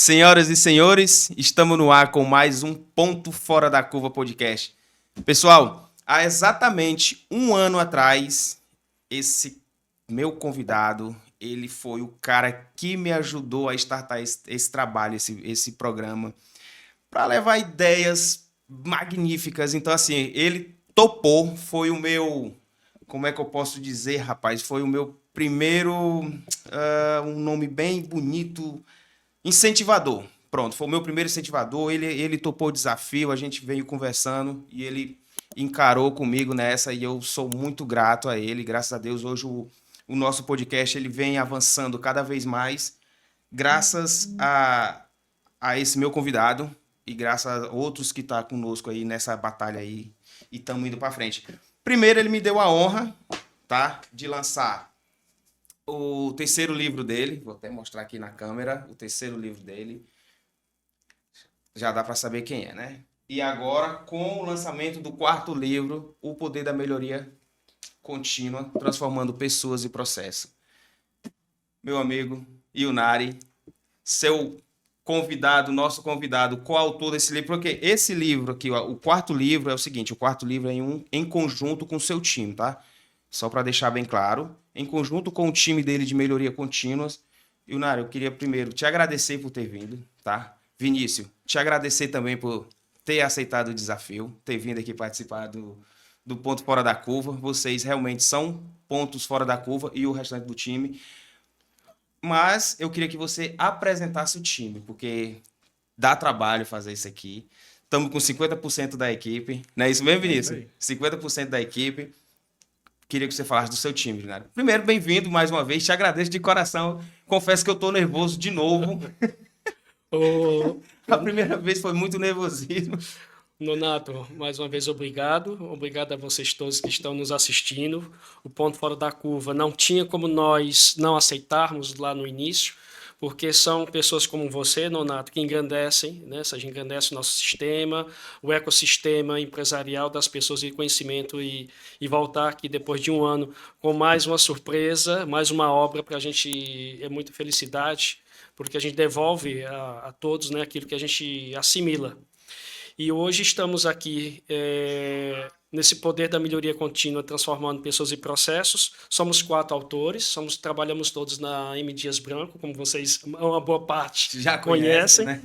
Senhoras e senhores, estamos no ar com mais um Ponto Fora da Curva podcast. Pessoal, há exatamente um ano atrás, esse meu convidado, ele foi o cara que me ajudou a startar esse trabalho, esse programa, para levar ideias magníficas. Então, assim, ele topou, foi o meu, como é que eu posso dizer, rapaz? Foi o meu primeiro, um nome bem bonito, incentivador. Pronto, foi o meu primeiro incentivador. Ele topou o desafio, a gente veio conversando e ele encarou comigo nessa e eu sou muito grato a ele. Graças a Deus, hoje o nosso podcast ele vem avançando cada vez mais, graças a esse meu convidado e graças a outros que estão conosco aí nessa batalha aí e estamos indo para frente. Primeiro, ele me deu a honra, tá, de lançar o terceiro livro dele, vou até mostrar aqui na câmera, o terceiro livro dele, já dá para saber quem é, né? E agora, com o lançamento do quarto livro, O Poder da Melhoria Contínua, Transformando Pessoas e Processos. Meu amigo Yunari, seu convidado, nosso convidado, coautor desse livro, porque esse livro aqui, ó, o quarto livro é o seguinte, o quarto livro é em conjunto com o seu time, tá? Só para deixar bem claro, em conjunto com o time dele de melhoria contínua. Yunari, eu queria primeiro te agradecer por ter vindo, tá? Vinícius, te agradecer também por ter aceitado o desafio, ter vindo aqui participar do Ponto Fora da Curva. Vocês realmente são pontos fora da curva e o restante do time. Mas eu queria que você apresentasse o time, porque dá trabalho fazer isso aqui. Estamos com 50% da equipe, não é isso mesmo, Vinícius? 50% da equipe. Queria que você falasse do seu time, Leonardo. Primeiro, bem-vindo mais uma vez. Te agradeço de coração. Confesso que eu estou nervoso de novo. A primeira vez foi muito nervosismo. Nonato, mais uma vez obrigado. Obrigado a vocês todos que estão nos assistindo. O Ponto Fora da Curva não tinha como nós não aceitarmos lá no início, porque são pessoas como você, Nonato, que engrandecem, né? Ou seja, engrandece o nosso sistema, o ecossistema empresarial das pessoas de conhecimento e voltar aqui depois de um ano com mais uma surpresa, mais uma obra para a gente é muita felicidade, porque a gente devolve a todos, né, aquilo que a gente assimila. E hoje estamos aqui nesse poder da melhoria contínua, transformando pessoas e processos. Somos 4 autores, trabalhamos todos na M. Dias Branco, como vocês, uma boa parte Já conhecem. né?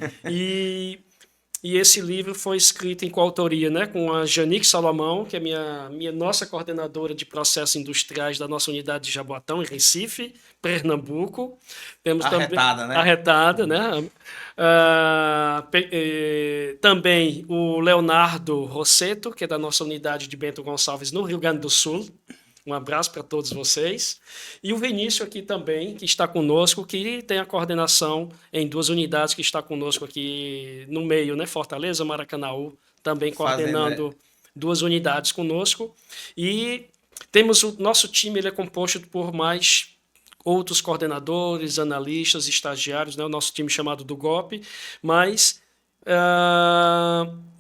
E esse livro foi escrito em coautoria, né, com a Janique Salomão, que é nossa coordenadora de processos industriais da nossa unidade de Jaboatão, em Recife, Pernambuco. Temos Arretada, né? Arretada, né? Também o Leonardo Rosseto, que é da nossa unidade de Bento Gonçalves, no Rio Grande do Sul. Um abraço para todos vocês. E o Vinícius aqui também, que está conosco, que tem a coordenação em 2 unidades, que está conosco aqui no meio, né? Fortaleza, Maracanaú, também coordenando 2 unidades conosco. E temos o nosso time, ele é composto por mais outros coordenadores, analistas, estagiários, né? O nosso time chamado do GOP, mas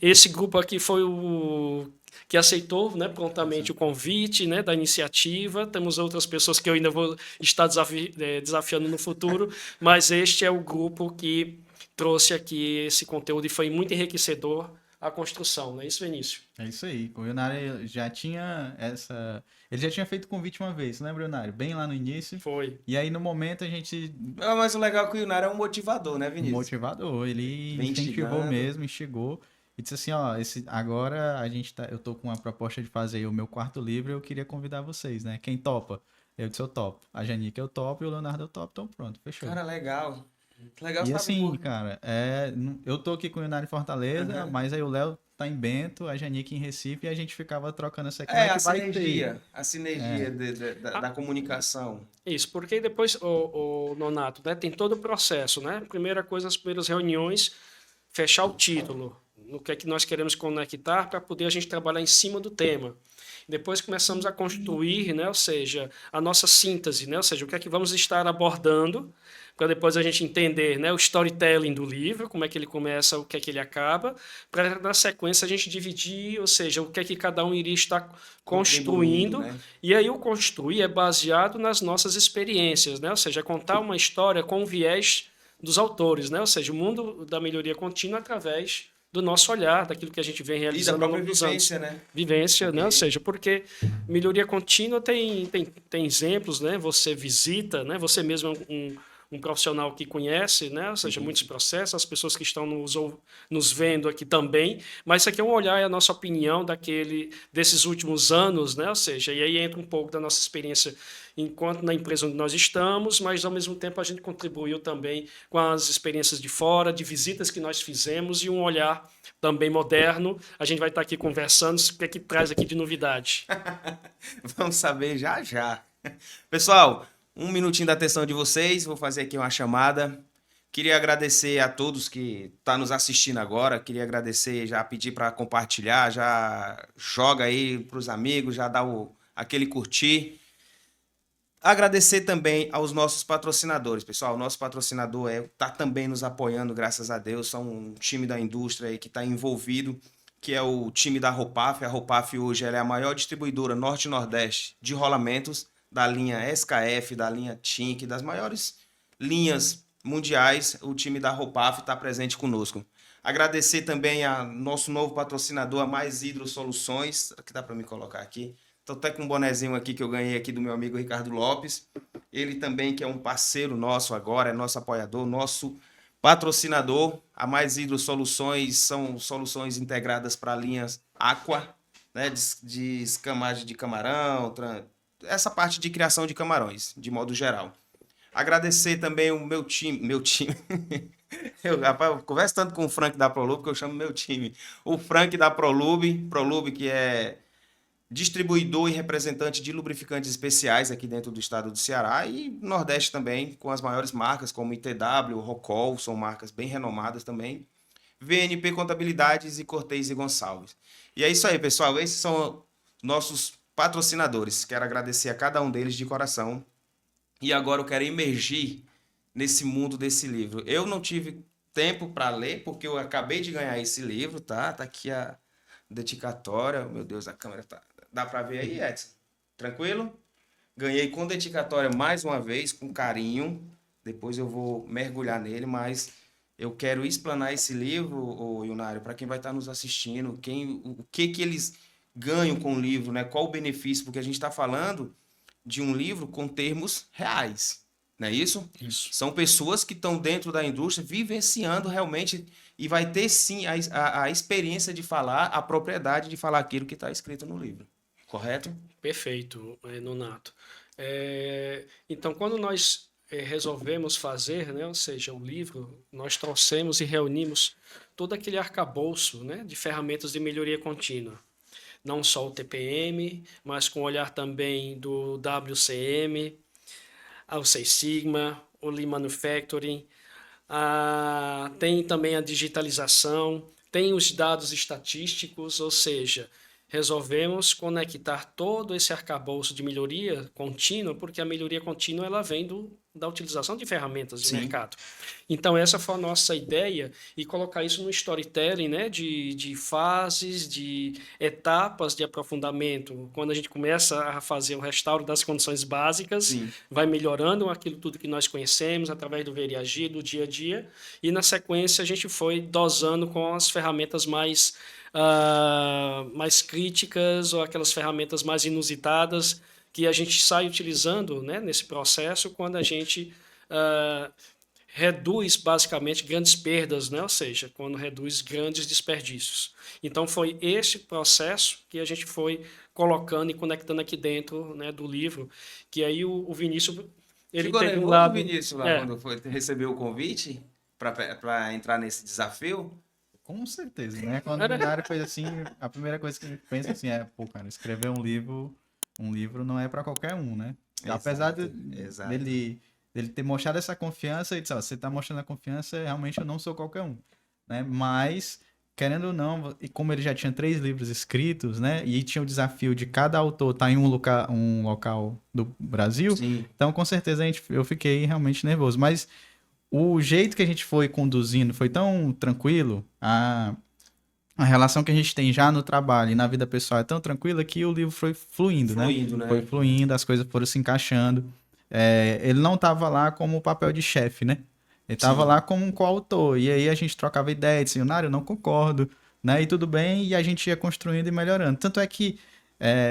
esse grupo aqui foi o que aceitou, né, prontamente o convite, né, da iniciativa. Temos outras pessoas que eu ainda vou estar desafiando no futuro, mas este é o grupo que trouxe aqui esse conteúdo e foi muito enriquecedor a construção, não é isso, Vinícius? É isso aí. O Ionari já tinha essa... Ele já tinha feito convite uma vez, lembra, Ionari? Bem lá no início. Foi. E aí, no momento, a gente... Mas o legal é que o Yunari é um motivador, né, Vinícius? Motivador. Ele incentivou mesmo, instigou. E disse assim, ó, agora eu tô com uma proposta de fazer o meu quarto livro e eu queria convidar vocês, né? Quem topa? Eu disse, eu topo. A Janique eu topo e o Leonardo eu topo. Então pronto, fechou. Cara, legal. Legal, e sabe, assim, cara, eu tô aqui com o Ionari em Fortaleza, mas aí o Léo tá em Bento, a Janique em Recife, e a gente ficava trocando essa... A sinergia da comunicação. Isso, porque depois, o Nonato, né, tem todo o processo, né? Primeira coisa, as primeiras reuniões, fechar o título, no que é que nós queremos conectar para poder a gente trabalhar em cima do tema. Depois começamos a construir, né, ou seja, a nossa síntese, né, ou seja, o que é que vamos estar abordando, para depois a gente entender, né, o storytelling do livro, como é que ele começa, o que é que ele acaba, para na sequência a gente dividir, ou seja, o que é que cada um iria estar construindo, né? E aí o construir é baseado nas nossas experiências, né, ou seja, contar uma história com um viés dos autores, né? Ou seja, o mundo da melhoria contínua através do nosso olhar, daquilo que a gente vem realizando ao longo dos anos. Né? Vivência, Porque... né? Ou seja, porque melhoria contínua tem exemplos, né? Você visita, né? Você mesmo é um profissional que conhece, né? Ou seja, muitos processos, as pessoas que estão nos vendo aqui também, mas isso aqui é um olhar, é a nossa opinião desses últimos anos, né? Ou seja, e aí entra um pouco da nossa experiência enquanto na empresa onde nós estamos, mas ao mesmo tempo a gente contribuiu também com as experiências de fora, de visitas que nós fizemos e um olhar também moderno. A gente vai estar aqui conversando, o que é que traz aqui de novidade. Vamos saber já já. Pessoal, um minutinho da atenção de vocês, vou fazer aqui uma chamada. Queria agradecer a todos que estão nos assistindo agora, queria agradecer, já pedir para compartilhar, já joga aí para os amigos, já dá aquele curtir. Agradecer também aos nossos patrocinadores, pessoal. O nosso patrocinador está também nos apoiando, graças a Deus. São um time da indústria aí que está envolvido, que é o time da Ropaf. A Ropaf hoje ela é a maior distribuidora norte e nordeste de rolamentos, da linha SKF, da linha Tink, das maiores linhas mundiais. O time da Ropaf está presente conosco. Agradecer também a nosso novo patrocinador, a Mais Hidro Soluções, que dá para me colocar aqui. Estou até com um bonezinho aqui que eu ganhei aqui do meu amigo Ricardo Lopes. Ele também, que é um parceiro nosso agora, é nosso apoiador, nosso patrocinador. A Mais Hidro Soluções são soluções integradas para linhas Aqua, né, de escamagem de camarão, essa parte de criação de camarões, de modo geral. Agradecer também o meu time. Eu converso tanto com o Frank da ProLube que eu chamo meu time. O Frank da ProLube, que é distribuidor e representante de lubrificantes especiais aqui dentro do estado do Ceará e Nordeste também, com as maiores marcas como ITW, Rocol, são marcas bem renomadas também. VNP Contabilidades e Cortez e Gonçalves. E é isso aí, pessoal. Esses são nossos patrocinadores. Quero agradecer a cada um deles de coração. E agora eu quero emergir nesse mundo desse livro. Eu não tive tempo para ler, porque eu acabei de ganhar esse livro, tá? Tá aqui a dedicatória. Meu Deus, a câmera tá... Dá para ver aí, Edson? Tranquilo? Ganhei com dedicatória mais uma vez, com carinho. Depois eu vou mergulhar nele, mas eu quero explanar esse livro, Ionário, para quem vai estar nos assistindo, o que eles ganham com o livro, né? Qual o benefício, porque a gente está falando de um livro com termos reais, não é isso? Isso. São pessoas que estão dentro da indústria vivenciando realmente e vai ter sim a experiência de falar, a propriedade de falar aquilo que está escrito no livro, correto? Perfeito, Nonato. Então, quando nós resolvemos fazer, né, ou seja, o livro, nós trouxemos e reunimos todo aquele arcabouço, né, de ferramentas de melhoria contínua. Não só o TPM, mas com olhar também do WCM, o Six Sigma, o Lean Manufacturing, tem também a digitalização, tem os dados estatísticos, ou seja, resolvemos conectar todo esse arcabouço de melhoria contínua, porque a melhoria contínua ela vem da utilização de ferramentas de mercado. Então, essa foi a nossa ideia, e colocar isso no storytelling, né, de fases, de etapas de aprofundamento. Quando a gente começa a fazer o restauro das condições básicas, vai melhorando aquilo tudo que nós conhecemos, através do ver e agir, do dia a dia, e na sequência a gente foi dosando com as ferramentas mais críticas ou aquelas ferramentas mais inusitadas que a gente sai utilizando, né, nesse processo quando a gente reduz basicamente grandes perdas, né, ou seja, quando reduz grandes desperdícios. Então foi esse processo que a gente foi colocando e conectando aqui dentro, né, do livro, que aí o Vinícius ele teve um lado... Vinícius lá quando recebeu o convite para entrar nesse desafio? Com certeza, né? Quando o Ionário fez assim, a primeira coisa que a gente pensa assim pô, cara, escrever um livro não é para qualquer um, né? Exato, apesar dele ter mostrado essa confiança, ele disse, você tá mostrando a confiança, realmente eu não sou qualquer um, né? Mas, querendo ou não, e como ele já tinha 3 livros escritos, né? E tinha o desafio de cada autor estar em um local do Brasil, então com certeza eu fiquei realmente nervoso, mas o jeito que a gente foi conduzindo foi tão tranquilo, a relação que a gente tem já no trabalho e na vida pessoal é tão tranquila que o livro foi fluindo, né? Foi fluindo, as coisas foram se encaixando. Ele não estava lá como papel de chefe, né? Ele estava lá como um coautor. E aí a gente trocava ideia, disse, Nário, eu não concordo, né? E tudo bem, e a gente ia construindo e melhorando. Tanto é que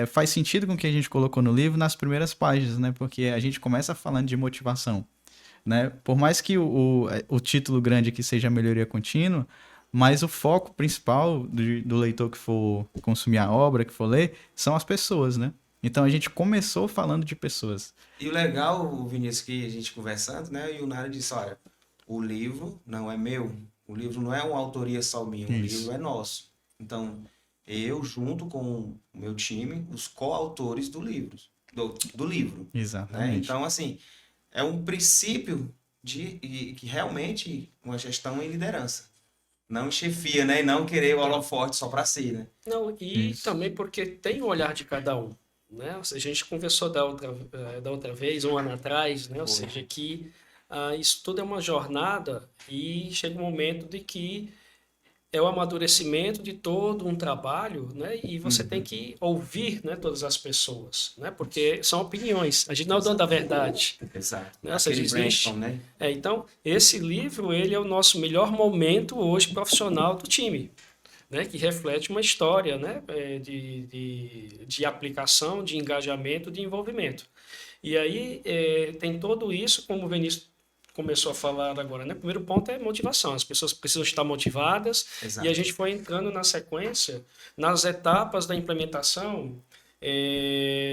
faz sentido com o que a gente colocou no livro nas primeiras páginas, né? Porque a gente começa falando de motivação, né? Por mais que o título grande aqui seja melhoria contínua, mas o foco principal do leitor que for consumir a obra, que for ler, são as pessoas, né? Então a gente começou falando de pessoas. E o legal, Vinícius, que a gente conversando, né? E o Nário disse, olha, o livro não é meu, o livro não é uma autoria só minha, o livro é nosso. Então, eu, junto com o meu time, os coautores do livro. Do livro. Exatamente. Né? Então, assim, é um princípio que realmente uma gestão em liderança. Não chefia, né? E não querer o holofote só para si, né? Não, e também porque tem o olhar de cada um. Né? Ou seja, a gente conversou da outra vez, um ano atrás, né? Ou seja, que isso tudo é uma jornada e chega um momento de que é o amadurecimento de todo um trabalho, né? E você tem que ouvir, né, todas as pessoas, né? Porque são opiniões. A gente não é o dono da verdade. Exato. Né? Ou seja, existe. Né? Então, esse livro ele é o nosso melhor momento hoje profissional do time. Né, que reflete uma história, né, de aplicação, de engajamento, de envolvimento. E aí tem tudo isso, como o Vinícius começou a falar agora. Né? O primeiro ponto é motivação. As pessoas precisam estar motivadas. Exato. E a gente foi entrando na sequência, nas etapas da implementação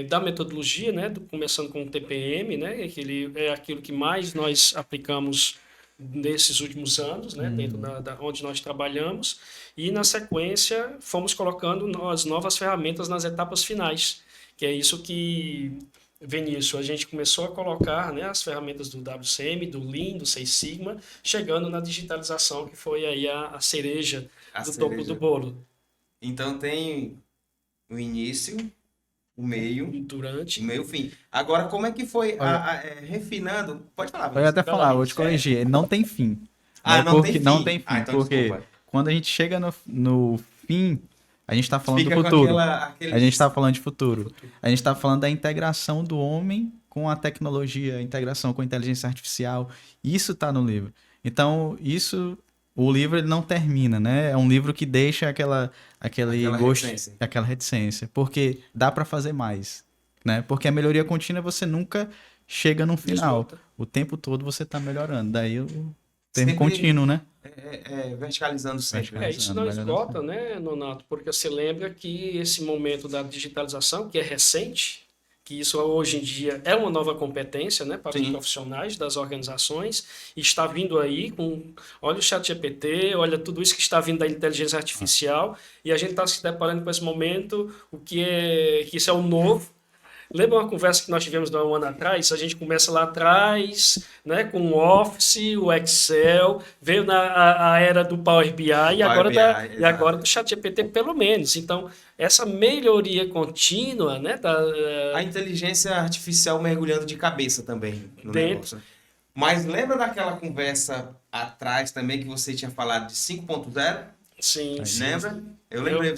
da metodologia, né, começando com o TPM, né, que é aquilo que mais nós aplicamos nesses últimos anos, né, dentro onde nós trabalhamos, e na sequência fomos colocando as novas ferramentas nas etapas finais, que é isso que, Vinícius, a gente começou a colocar, né, as ferramentas do WCM, do Lean, do Six Sigma, chegando na digitalização, que foi aí a cereja topo do bolo. Então tem o início, o meio, durante, o meio, o fim. Agora, como é que foi refinando? Pode falar. Eu ia até falar, vou te corrigir. Não tem fim. Não tem fim. Não tem fim, então porque desculpa. Quando a gente chega no fim, a gente está falando do futuro. A gente está falando de futuro. A gente está falando da integração do homem com a tecnologia, a integração com a inteligência artificial. Isso está no livro. Então, o livro ele não termina, né? É um livro que deixa aquele gosto, aquela reticência, porque dá para fazer mais, né? Porque a melhoria contínua você nunca chega no final. O tempo todo você está melhorando. Daí o termo contínuo, né? Verticalizando sempre. Isso não esgota, né, Nonato? Porque você lembra que esse momento da digitalização, que é recente, que isso hoje em dia é uma nova competência, né, para os profissionais das organizações, e está vindo aí olha o ChatGPT, olha tudo isso que está vindo da inteligência artificial, e a gente está se deparando com esse momento, que isso é o novo. Lembra uma conversa que nós tivemos há um ano atrás? A gente começa lá atrás, né, com o Office, o Excel, veio a era do Power BI e agora do ChatGPT, pelo menos. Então, essa melhoria contínua, né, a inteligência artificial mergulhando de cabeça também no negócio. Mas lembra daquela conversa atrás também que você tinha falado de 5.0? Sim. Lembra? Eu lembrei.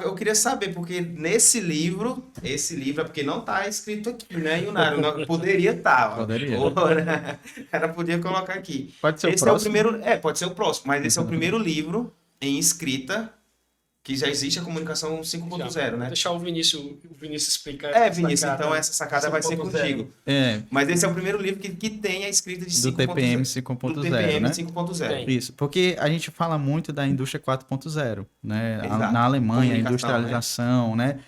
Eu queria saber, porque nesse livro, é porque não está escrito aqui, né, Yunário? Poderia estar. Poderia. Ela podia colocar aqui. Pode ser esse o próximo. É o primeiro, pode ser o próximo, mas esse é o primeiro livro em escrita que já existe a comunicação 5.0, né? Vou deixar o Vinícius explicar. Vinícius, então essa sacada vai ser contigo. Mas esse é o primeiro livro que tem a escrita de 5.0. Do TPM 5.0, do TPM né? 5.0. Isso, porque a gente fala muito da indústria 4.0, né? Na Alemanha, a industrialização, né?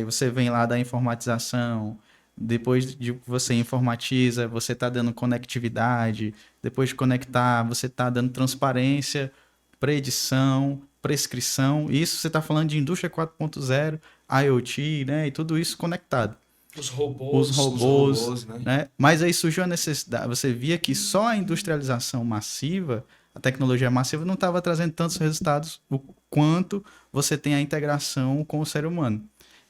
Você vem lá da informatização, depois de você informatiza, você está dando conectividade, depois de conectar, você está dando transparência, predição, prescrição. Isso você está falando de indústria 4.0, IoT, né? E tudo isso conectado. Os robôs, né? Mas aí surgiu a necessidade, você via que só a industrialização massiva, a tecnologia massiva não estava trazendo tantos resultados o quanto você tem a integração com o ser humano.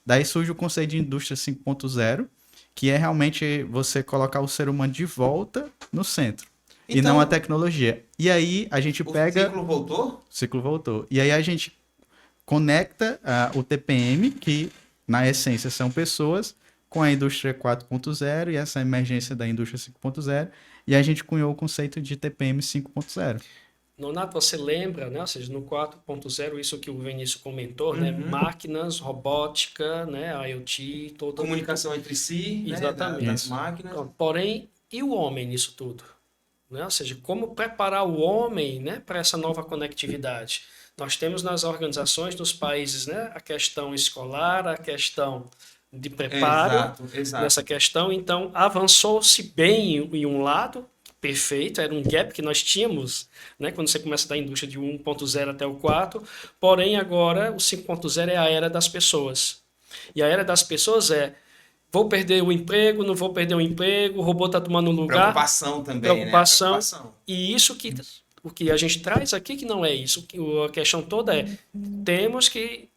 Daí surge o conceito de indústria 5.0, que é realmente você colocar o ser humano de volta no centro. Então, e não a tecnologia. E aí a gente pega... O ciclo voltou? O ciclo voltou. E aí a gente conecta o TPM, que na essência são pessoas, com a indústria 4.0 e essa emergência da indústria 5.0. e a gente cunhou o conceito de TPM 5.0. Nonato, você lembra, né? Ou seja, no 4.0, isso que o Vinícius comentou, né? Máquinas, robótica, né? IoT, toda... Comunicação entre si, Exatamente. Né? Das máquinas. Porém, e o homem nisso tudo? Né? Ou seja, como preparar o homem, né, para essa nova conectividade? Nós temos nas organizações dos países, né, a questão escolar, a questão de preparo exato. nessa questão. Então, avançou-se bem em um lado, perfeito, era um gap que nós tínhamos, né, quando você começa da indústria de 1.0 até o 4, porém agora o 5.0 é a era das pessoas. E a era das pessoas vou perder o emprego, não vou perder o emprego, o robô está tomando lugar. Preocupação também, preocupação, né? Preocupação. E isso que o que a gente traz aqui que não é isso. A questão toda temos que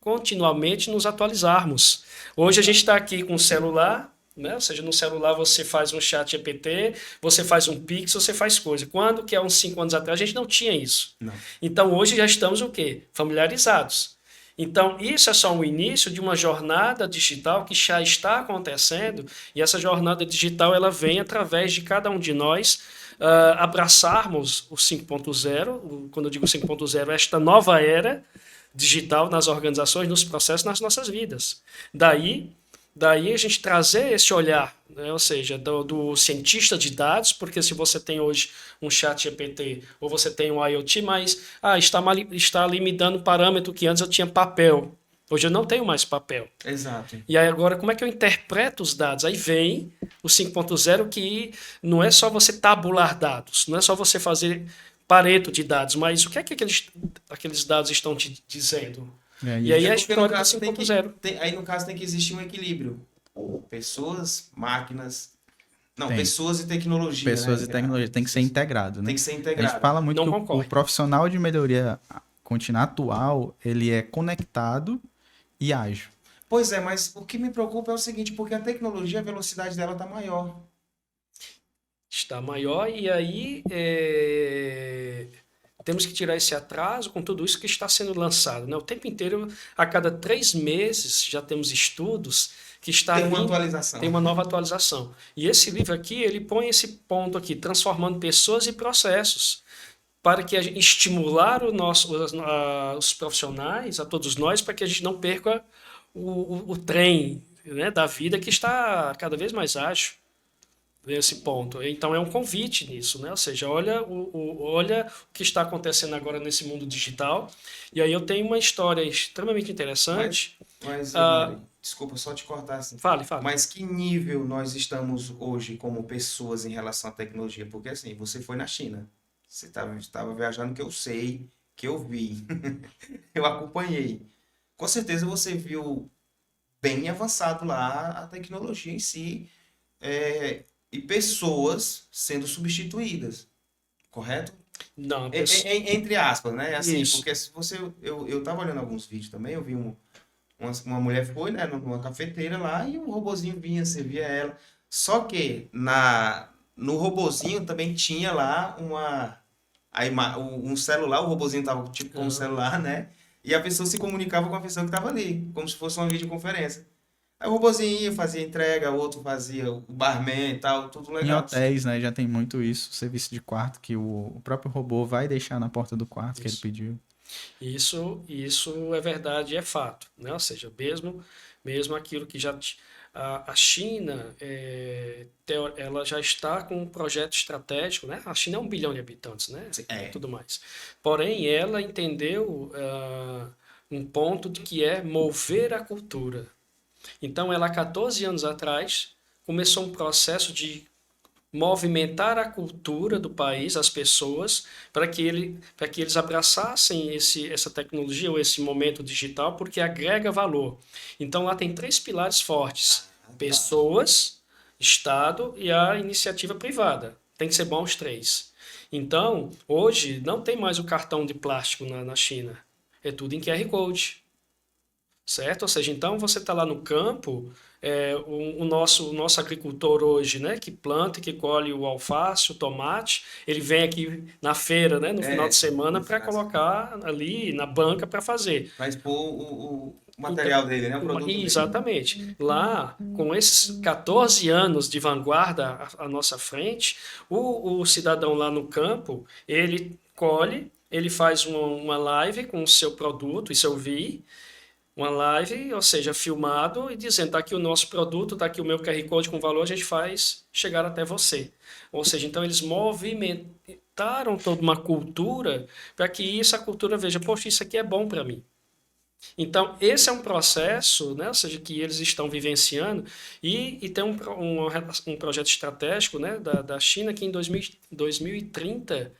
continuamente nos atualizarmos. Hoje a gente está aqui com o celular, né? Ou seja, no celular você faz um chat GPT, você faz um Pix, você faz coisa. Quando que há uns 5 anos atrás a gente não tinha isso. Não. Então hoje já estamos o quê? Familiarizados. Então, isso é só o início de uma jornada digital que já está acontecendo, e essa jornada digital ela vem através de cada um de nós abraçarmos o 5.0, quando eu digo 5.0, esta nova era digital nas organizações, nos processos, nas nossas vidas. Daí a gente trazer esse olhar, né? Ou seja, do cientista de dados, porque se você tem hoje um chat GPT ou você tem um IoT, mas está ali me dando parâmetro que antes eu tinha papel. Hoje eu não tenho mais papel. Exato. E aí agora, como é que eu interpreto os dados? Aí vem o 5.0, que não é só você tabular dados, não é só você fazer pareto de dados, mas o que é que aqueles dados estão te dizendo? E aí a história do 5.0. Aí no caso tem que existir um equilíbrio. Pessoas, máquinas... Não, Tem. Pessoas e tecnologia. Pessoas e tecnologia. Tem que ser integrado, né? Tem que ser A integrado. gente fala muito Não que o profissional de melhoria contínua atual, ele é conectado e ágil. Pois é, mas o que me preocupa é o seguinte, porque a tecnologia, a velocidade dela está maior. Está maior, e aí temos que tirar esse atraso com tudo isso que está sendo lançado, né? O tempo inteiro, a cada 3 meses, já temos estudos que está Tem uma atualização. Tem uma nova atualização. E esse livro aqui, ele põe esse ponto aqui, transformando pessoas e processos, para que a gente estimular os profissionais, a todos nós, para que a gente não perca o trem, né, da vida, que está cada vez mais ágil nesse ponto. Então é um convite nisso, né? Ou seja, olha o que está acontecendo agora nesse mundo digital. E aí eu tenho uma história extremamente interessante. Mas desculpa só te cortar assim. Fale. Mas que nível nós estamos hoje como pessoas em relação à tecnologia? Porque assim, você foi na China. Você estava viajando, que eu sei, que eu vi. Eu acompanhei. Com certeza você viu bem avançado lá a tecnologia em si. E pessoas sendo substituídas, correto? Não, entre aspas, né? Assim, isso. porque se você, eu tava olhando alguns vídeos também, eu vi uma mulher foi, né, numa cafeteira lá e um robozinho vinha, servia ela. Só que no robozinho também tinha lá um celular, o robozinho tava tipo com um celular, né? E a pessoa se comunicava com a pessoa que tava ali, como se fosse uma videoconferência. Aí o robozinho ia, fazia entrega, o outro fazia o barman e tal, tudo legal. Em hotéis, né, já tem muito isso, serviço de quarto, que o próprio robô vai deixar na porta do quarto que ele pediu. Isso é verdade, é fato, né? Ou seja, mesmo aquilo que já... A China, ela já está com um projeto estratégico, né? A China é 1 bilhão de habitantes, né? Tudo mais. Porém, ela entendeu um ponto de que é mover a cultura. Então, ela, há 14 anos atrás, começou um processo de movimentar a cultura do país, as pessoas, para que eles abraçassem essa tecnologia ou esse momento digital, porque agrega valor. Então, lá tem 3 pilares fortes: pessoas, Estado e a iniciativa privada. Tem que ser bom os 3. Então, hoje, não tem mais o cartão de plástico na China. É tudo em QR Code. Certo? Ou seja, então você está lá no campo, o nosso agricultor hoje, né, que planta e que colhe o alface, o tomate, ele vem aqui na feira, né, no final de semana, para colocar ali na banca para fazer. Vai expor o O material dele, né? O produto dele. Exatamente. Lá, com esses 14 anos de vanguarda à nossa frente, o cidadão lá no campo, ele colhe, ele faz uma live com o seu produto, isso eu vi, uma live, ou seja, filmado e dizendo, está aqui o nosso produto, está aqui o meu QR Code com valor, a gente faz chegar até você. Ou seja, então eles movimentaram toda uma cultura para que essa cultura veja, poxa, isso aqui é bom para mim. Então, esse é um processo, né, ou seja, que eles estão vivenciando e tem um projeto estratégico, né, da China que em 2030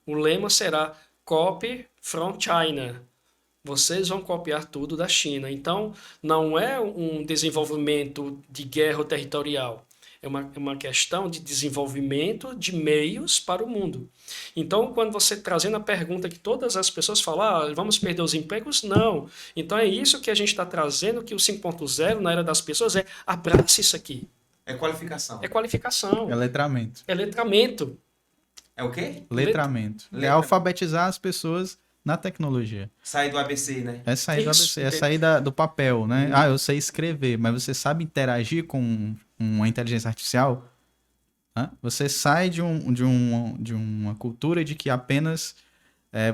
o lema será Copy from China. Vocês vão copiar tudo da China. Então, não é um desenvolvimento de guerra territorial. É uma questão de desenvolvimento de meios para o mundo. Então, quando você trazendo a pergunta que todas as pessoas falam, vamos perder os empregos? Não. Então, é isso que a gente está trazendo, que o 5.0, na era das pessoas, abraça isso aqui. É qualificação. É qualificação. É letramento. É letramento. É o quê? Letramento. É alfabetizar as pessoas na tecnologia. Sair do ABC, né? É sair do ABC, é sair do papel, né? Eu sei escrever, mas você sabe interagir com uma inteligência artificial? Você sai de uma cultura de que apenas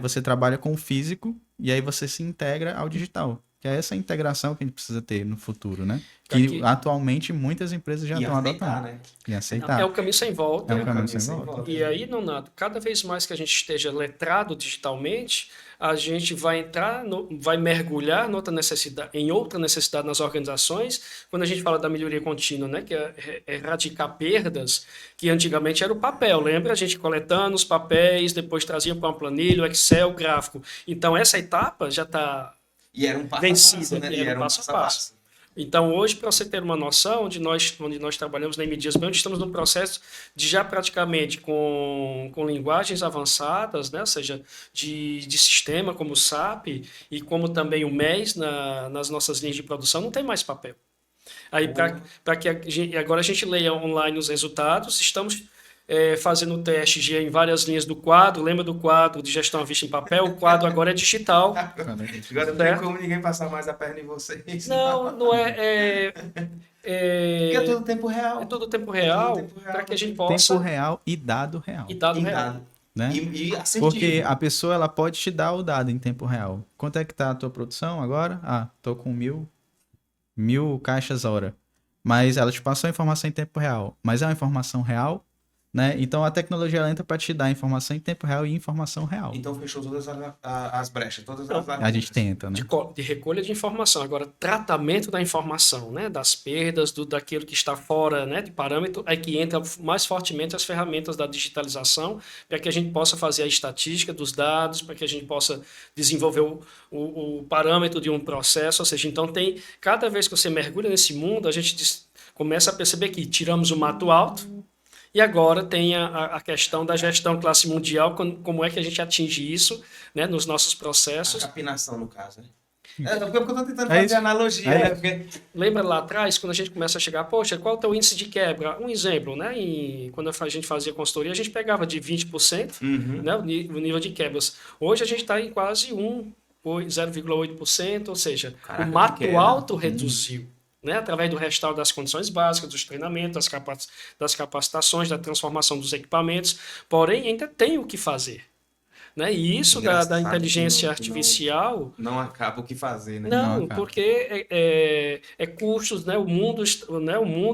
você trabalha com o físico e aí você se integra ao digital. Que é essa integração que a gente precisa ter no futuro, né? Que atualmente muitas empresas já estão adotando. Né? E aceitar. É o caminho sem volta. É um caminho sem volta. E aí, Nonato, cada vez mais que a gente esteja letrado digitalmente, a gente vai vai mergulhar em outra necessidade nas organizações, quando a gente fala da melhoria contínua, né? Que é erradicar perdas, que antigamente era o papel, lembra? A gente coletando os papéis, depois trazia para uma planilha, o Excel, gráfico. Então, essa etapa já está vencida, né? E era um passo a passo. Então, hoje, para você ter uma noção, onde nós trabalhamos na MDias Band, estamos no processo de já praticamente com linguagens avançadas, né? Ou seja, de sistema como o SAP e como também o MES nas nossas linhas de produção, não tem mais papel. Aí, para que agora a gente leia online os resultados, estamos fazendo teste em várias linhas do quadro. Lembra do quadro de gestão à vista em papel? O quadro agora é digital. Agora não tem como ninguém passar mais a perna em vocês. Não é. Porque é todo tempo real. É todo tempo real, para que a gente possa... Tempo real e dado real. E dado real. Né? E assertivo. Porque a pessoa ela pode te dar o dado em tempo real. Quanto é que tá a tua produção agora? Tô com 1000 caixas hora. Mas ela te passou a informação em tempo real. Mas é uma informação real? Né? Então a tecnologia entra para te dar informação em tempo real e informação real. Então fechou todas as brechas, todas as lacunas. A gente tenta, né? De recolha de informação. Agora, tratamento da informação, né? Das perdas, daquilo que está fora, né? De parâmetro, é que entra mais fortemente as ferramentas da digitalização, para que a gente possa fazer a estatística dos dados, para que a gente possa desenvolver o parâmetro de um processo. Ou seja, então cada vez que você mergulha nesse mundo, a gente começa a perceber que tiramos o mato alto. E agora tem a questão da gestão classe mundial, como é que a gente atinge isso, né, nos nossos processos. A capinação, no caso, né? Porque eu estou tentando fazer analogia, né? Porque... Lembra lá atrás, quando a gente começa a chegar, poxa, qual é o teu índice de quebra? Um exemplo, né? Quando a gente fazia consultoria, a gente pegava de 20%, né, o nível de quebras. Hoje a gente está em quase 0,8%, ou seja, o mato alto reduziu. Né, através do restauro das condições básicas, dos treinamentos, das capacitações, da transformação dos equipamentos, porém ainda tem o que fazer. Né? E isso da inteligência artificial... Não acaba o que fazer, né? Não, porque é custos, né? O mundo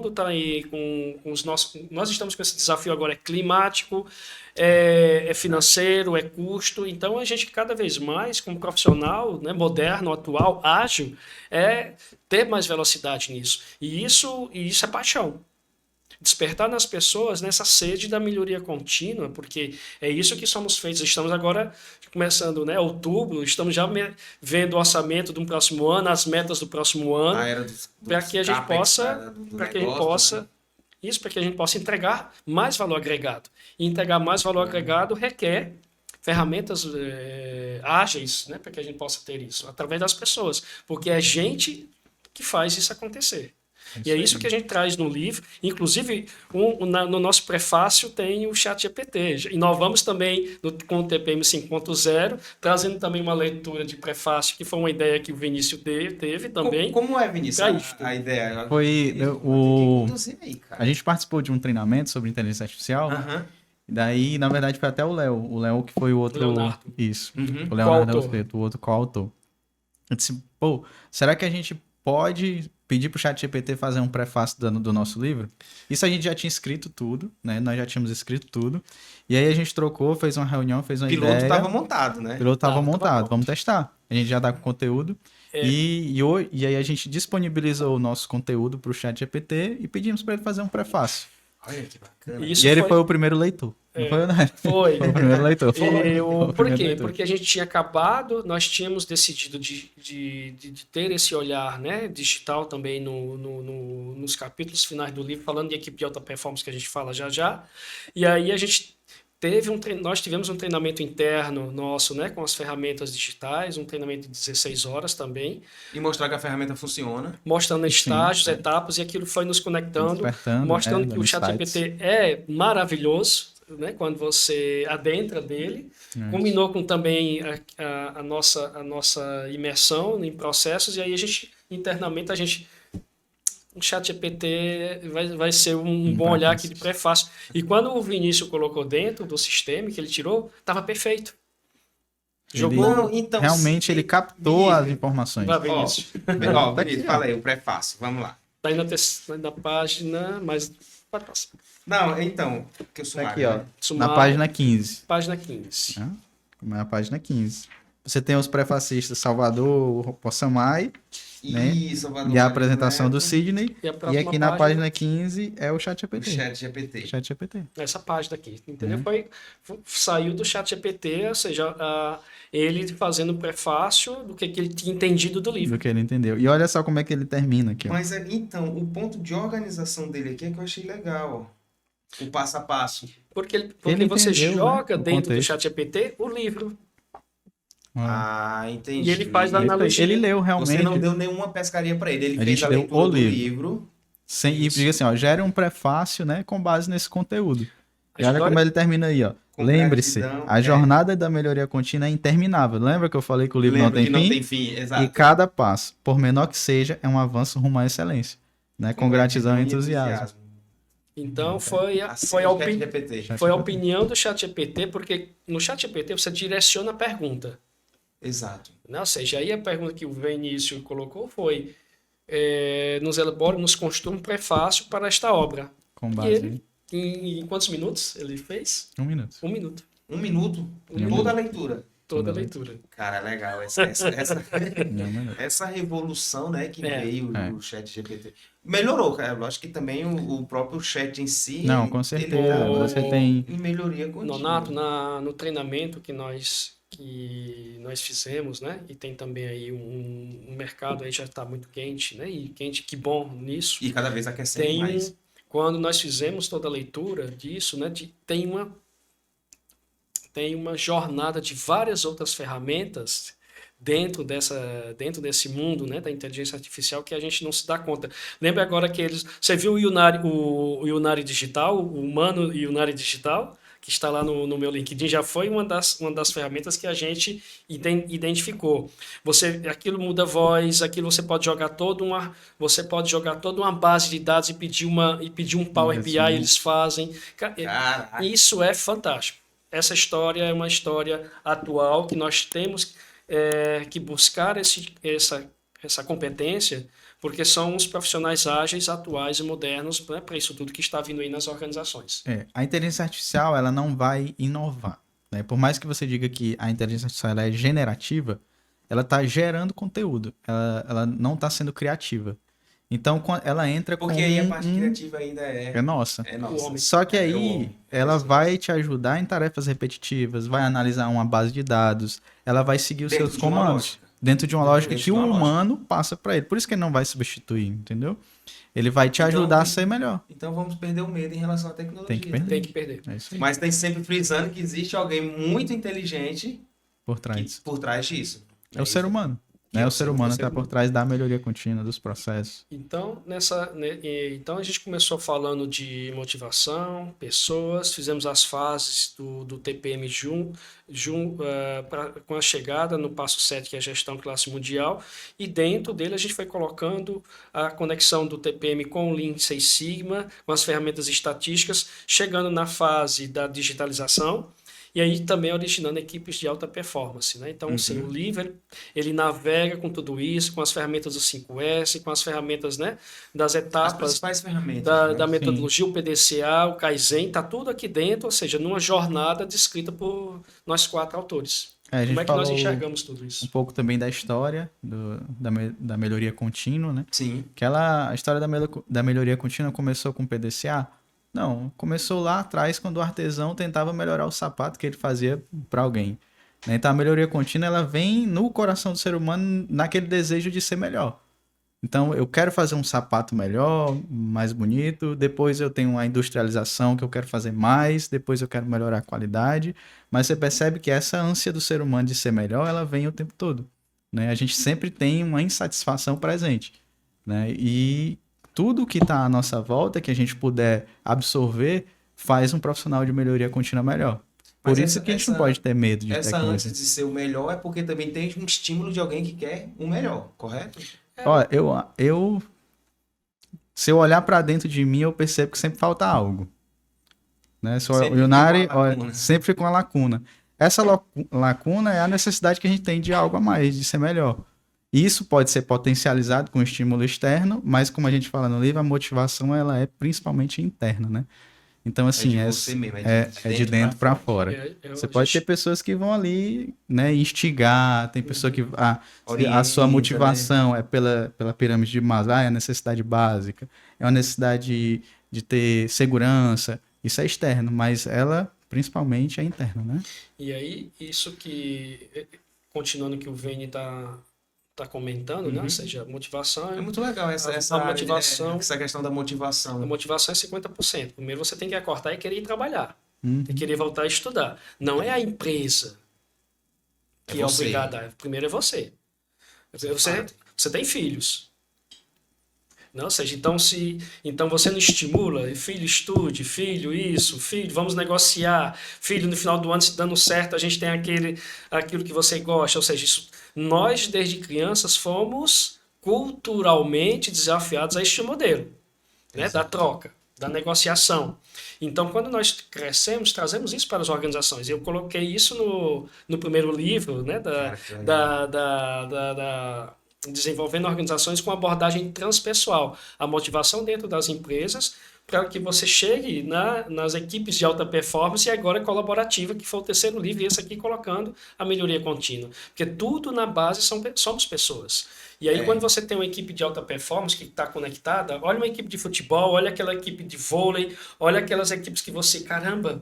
está aí com os nossos... Nós estamos com esse desafio agora, é climático, é financeiro, é custo. Então, a gente cada vez mais, como profissional, né, moderno, atual, ágil, ter mais velocidade nisso. E isso é paixão. Despertar nas pessoas nessa sede da melhoria contínua, porque é isso que somos feitos. Estamos agora começando, né, outubro, estamos já vendo o orçamento do próximo ano, as metas do próximo ano, para que a gente possa, para que a gente possa entregar mais valor agregado. E entregar mais valor agregado requer ferramentas ágeis, né, para que a gente possa ter isso através das pessoas, porque é gente que faz isso acontecer. E é isso que a gente traz no livro. Inclusive, no nosso prefácio tem o ChatGPT. Inovamos também com o TPM 5.0, trazendo também uma leitura de prefácio, que foi uma ideia que o Vinícius teve também. Como é, Vinícius, a ideia? A gente participou de um treinamento sobre inteligência artificial. Daí, na verdade, foi até o Léo. O Léo que foi o outro... Leonardo. Isso. O Leonardo Alfredo, o outro coautor. Eu disse, será que a gente pode pedir pro ChatGPT fazer um prefácio do nosso livro? Isso a gente já tinha escrito tudo, né? Nós já tínhamos escrito tudo. E aí a gente trocou, fez uma reunião, fez uma ideia. O piloto estava montado, né? O piloto estava montado. Vamos testar. A gente já tá com conteúdo. E aí a gente disponibilizou o nosso conteúdo pro ChatGPT e pedimos para ele fazer um prefácio. Olha que bacana. E ele foi o primeiro leitor. Não foi, né? Foi. Foi o primeiro leitor. Por quê? Porque a gente tinha acabado, nós tínhamos decidido de ter esse olhar, né, digital também nos capítulos finais do livro, falando de equipe de alta performance, que a gente fala já. E aí a gente nós tivemos um treinamento interno nosso, né, com as ferramentas digitais, um treinamento de 16 horas também. E mostrar que a ferramenta funciona. Mostrando estágios, etapas, e aquilo foi nos conectando, mostrando que o ChatGPT é maravilhoso, né, quando você adentra dele. Combinou com também a nossa imersão em processos, e aí internamente o ChatGPT vai ser um bom olhar aqui de prefácio. E quando o Vinícius colocou dentro do sistema que ele tirou, estava perfeito. Jogou. Então, realmente ele captou as informações. Vinícius. Vinícius, fala aí, o prefácio. Vamos lá. Está aí na página, mas pode passar. Não, então, que eu sumário, aqui, ó, sumário, na página 15. Página 15. Na página 15. Você tem os prefacistas Salvador Possamay, né? E a apresentação do Sidney. E aqui na página 15 é o ChatGPT. ChatGPT. Essa página aqui, entendeu? Saiu do ChatGPT, ou seja, ele fazendo o prefácio do que ele tinha entendido do livro. Do que ele entendeu. E olha só como é que ele termina aqui. Ó. Mas então, o ponto de organização dele aqui é que eu achei legal, ó. O passo a passo. Porque você joga dentro do ChatGPT o livro. Entendi. E ele faz a analogia. Ele leu realmente. Você não deu nenhuma pescaria para ele. Ele fez a leitura do livro. E diga assim, ó, gera um prefácio, né, com base nesse conteúdo. E olha como ele termina aí, ó. Lembre-se, a jornada da melhoria contínua é interminável. Lembra que eu falei que o livro não tem fim? Exato. E cada passo, por menor que seja, é um avanço rumo à excelência, né, com gratidão e entusiasmo. Então foi a opinião do ChatGPT, porque no ChatGPT você direciona a pergunta. Exato. Ou seja, aí a pergunta que o Vinícius colocou foi nos construa um prefácio para esta obra. Com base em quantos minutos ele fez? 1 minuto. 1 minuto. 1 minuto? Toda a leitura? Toda a leitura. Cara, legal. Essa revolução, né, que veio do ChatGPT. Melhorou, cara. Eu acho que também o próprio chat em si... Não, com certeza. Você tem... Em melhoria contínua. Nonato, no treinamento que nós fizemos, né? E tem também aí um mercado aí já está muito quente, né? E quente, que bom nisso. E cada vez aquecendo mais. Quando nós fizemos toda a leitura disso, né? Tem uma jornada de várias outras ferramentas dentro desse mundo, né, da inteligência artificial que a gente não se dá conta. Lembra agora que você viu o Yunari Digital, o humano Yunari Digital, que está lá no meu LinkedIn, já foi uma das ferramentas que a gente identificou. Aquilo muda a voz, aquilo você pode jogar toda uma base de dados e pedir um Power BI, eles fazem. Caraca. Isso é fantástico. Essa história é uma história atual que nós temos que buscar essa competência, porque são os profissionais ágeis, atuais e modernos, né, para isso tudo que está vindo aí nas organizações. A inteligência artificial ela não vai inovar. Né? Por mais que você diga que a inteligência artificial ela é generativa, ela está gerando conteúdo. Ela não está sendo criativa. Então, ela entra porque aí a parte criativa ainda é nossa. É nossa. Só que aí ela vai te ajudar em tarefas repetitivas, vai analisar uma base de dados, ela vai seguir os seus comandos dentro de uma lógica que o humano passa para ele. Por isso que ele não vai substituir, entendeu? Ele vai te ajudar a ser melhor. Então vamos perder o medo em relação à tecnologia. Tem que perder. É isso aí. Mas tem sempre frisando que existe alguém muito inteligente por trás disso. É o ser humano. O ser humano está por trás da melhoria contínua dos processos. Então, então a gente começou falando de motivação, pessoas, fizemos as fases do TPM com a chegada no passo 7, que é a gestão classe mundial, e dentro dele a gente foi colocando a conexão do TPM com o Lean Six Sigma, com as ferramentas estatísticas, chegando na fase da digitalização, e aí também originando equipes de alta performance, né? Então, sim, o livro, ele navega com tudo isso, com as ferramentas do 5S, com as ferramentas, né, das etapas, as principais ferramentas, da metodologia, o PDCA, o Kaizen, tá tudo aqui dentro, ou seja, numa jornada descrita por nós 4 autores. Como é que nós enxergamos tudo isso? Um pouco também da história da melhoria contínua, né? Sim. A história da melhoria contínua começou com o PDCA? Não, começou lá atrás quando o artesão tentava melhorar o sapato que ele fazia para alguém. Então a melhoria contínua ela vem no coração do ser humano naquele desejo de ser melhor. Então eu quero fazer um sapato melhor, mais bonito, depois eu tenho a industrialização que eu quero fazer mais, depois eu quero melhorar a qualidade, mas você percebe que essa ânsia do ser humano de ser melhor, ela vem o tempo todo, né? A gente sempre tem uma insatisfação presente, né? E tudo que está à nossa volta, que a gente puder absorver, faz um profissional de melhoria contínua melhor. Por isso que a gente não pode ter medo de ter essa ânsia de ser o melhor é porque também tem um estímulo de alguém que quer o melhor, correto? Olha, se eu olhar para dentro de mim, eu percebo que sempre falta algo. Né? O Yunari sempre fica uma lacuna. Essa lacuna é a necessidade que a gente tem de algo a mais, de ser melhor. Isso pode ser potencializado com estímulo externo, mas como a gente fala no livro, a motivação ela é principalmente interna, né? Então, assim, é de dentro para fora. Você pode ter pessoas que vão ali, né, instigar, tem pessoa que a sua motivação, né, é pela pirâmide de Maslow, é a necessidade básica, é uma necessidade de ter segurança, isso é externo, mas ela principalmente é interna, né? E aí, isso que, continuando que o Vini está comentando, né? Ou seja, motivação... É muito legal essa motivação, essa questão da motivação. A motivação é 50%. Primeiro você tem que acordar e querer ir trabalhar. Tem que querer voltar a estudar. Não é a empresa que é obrigada. Primeiro é você. Você tem filhos. Não, ou seja, então você não estimula, filho estude, filho isso, filho vamos negociar, filho no final do ano se dando certo a gente tem aquilo que você gosta, ou seja, nós desde crianças fomos culturalmente desafiados a este modelo, né, da troca, da negociação. Então, quando nós crescemos, trazemos isso para as organizações. Eu coloquei isso no primeiro livro, né, desenvolvendo organizações com abordagem transpessoal, a motivação dentro das empresas para que você chegue nas equipes de alta performance e agora colaborativa, que foi o terceiro livro, e esse aqui colocando a melhoria contínua. Porque tudo na base somos pessoas. E aí quando você tem uma equipe de alta performance que está conectada, olha uma equipe de futebol, olha aquela equipe de vôlei, olha aquelas equipes que você, caramba,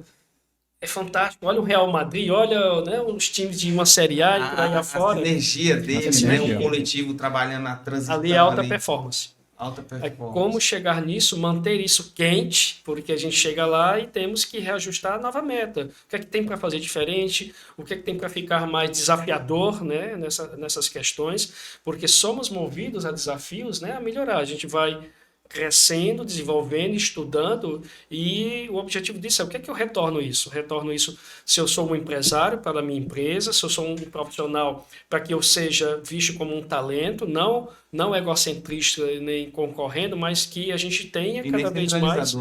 é fantástico. Olha o Real Madrid, olha, né, os times de uma Série A e por aí afora. A energia deles, né? Um coletivo trabalhando na transição. Ali é alta performance. Alta performance. Como chegar nisso, manter isso quente, porque a gente chega lá e temos que reajustar a nova meta. O que é que tem para fazer diferente? O que é que tem para ficar mais desafiador, né, nessas questões? Porque somos movidos a desafios, né, a melhorar. A gente vai crescendo, desenvolvendo, estudando, e o objetivo disso é o que é que eu retorno isso? Retorno isso se eu sou um empresário para a minha empresa, se eu sou um profissional para que eu seja visto como um talento, não egocentrista nem concorrendo, mas que a gente tenha cada vez mais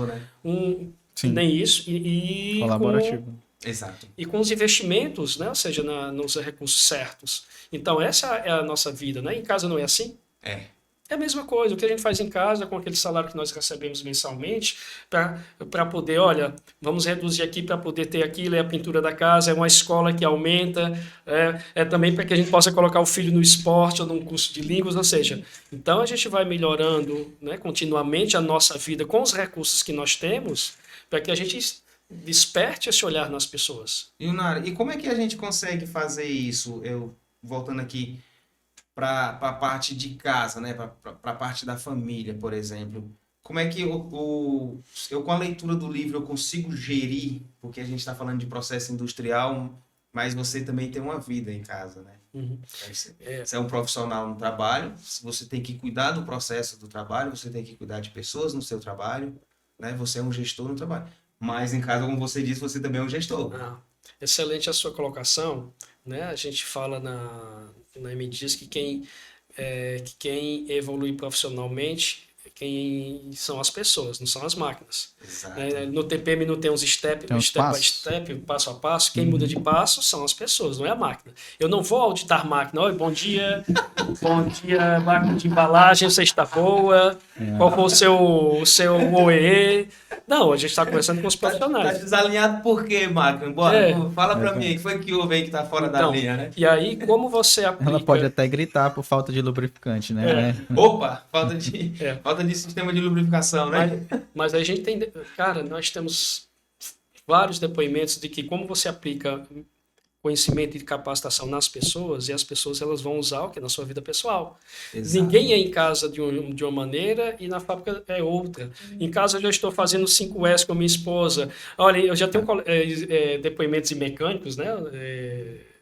nem isso e colaborativo. Exato. E com os investimentos, né? Ou seja, nos recursos certos. Então essa é a nossa vida, né? Em casa não é assim? É a mesma coisa, o que a gente faz em casa com aquele salário que nós recebemos mensalmente para poder, olha, vamos reduzir aqui para poder ter aquilo, é a pintura da casa, é uma escola que aumenta, é também para que a gente possa colocar o filho no esporte ou num curso de línguas, ou seja, então a gente vai melhorando, né, continuamente a nossa vida com os recursos que nós temos para que a gente desperte esse olhar nas pessoas. E como é que a gente consegue fazer isso? Eu, voltando aqui para a parte de casa, né? Para a parte da família, por exemplo. Como é que eu, com a leitura do livro, eu consigo gerir, porque a gente está falando de processo industrial, mas você também tem uma vida em casa, né? Uhum. Você é um profissional no trabalho, você tem que cuidar do processo do trabalho, você tem que cuidar de pessoas no seu trabalho, né? Você é um gestor no trabalho. Mas em casa, como você disse, você também é um gestor. Excelente a sua colocação, né? A gente fala na MDias que quem evolui profissionalmente, quem são as pessoas, não são as máquinas. Exato. No TPM não tem uns step by step, passo a passo. Quem muda de passo são as pessoas, não é a máquina. Eu não vou auditar máquina. Oi, bom dia, máquina de embalagem, você está boa? Qual foi o seu OE? Não, a gente está conversando com os profissionais. Tá desalinhado por quê, máquina? Fala para mim, o que foi que houve aí que tá fora da linha, né? E aí, como você aplica... Ela pode até gritar por falta de lubrificante, né? Opa, falta de sistema de lubrificação, né? Mas a gente tem... Cara, nós temos vários depoimentos de que como você aplica conhecimento e capacitação nas pessoas, e as pessoas elas vão usar o que na sua vida pessoal. Exato. Ninguém é em casa de uma maneira e na fábrica é outra. Em casa eu já estou fazendo 5S com minha esposa. Olha, eu já tenho depoimentos de mecânicos, né?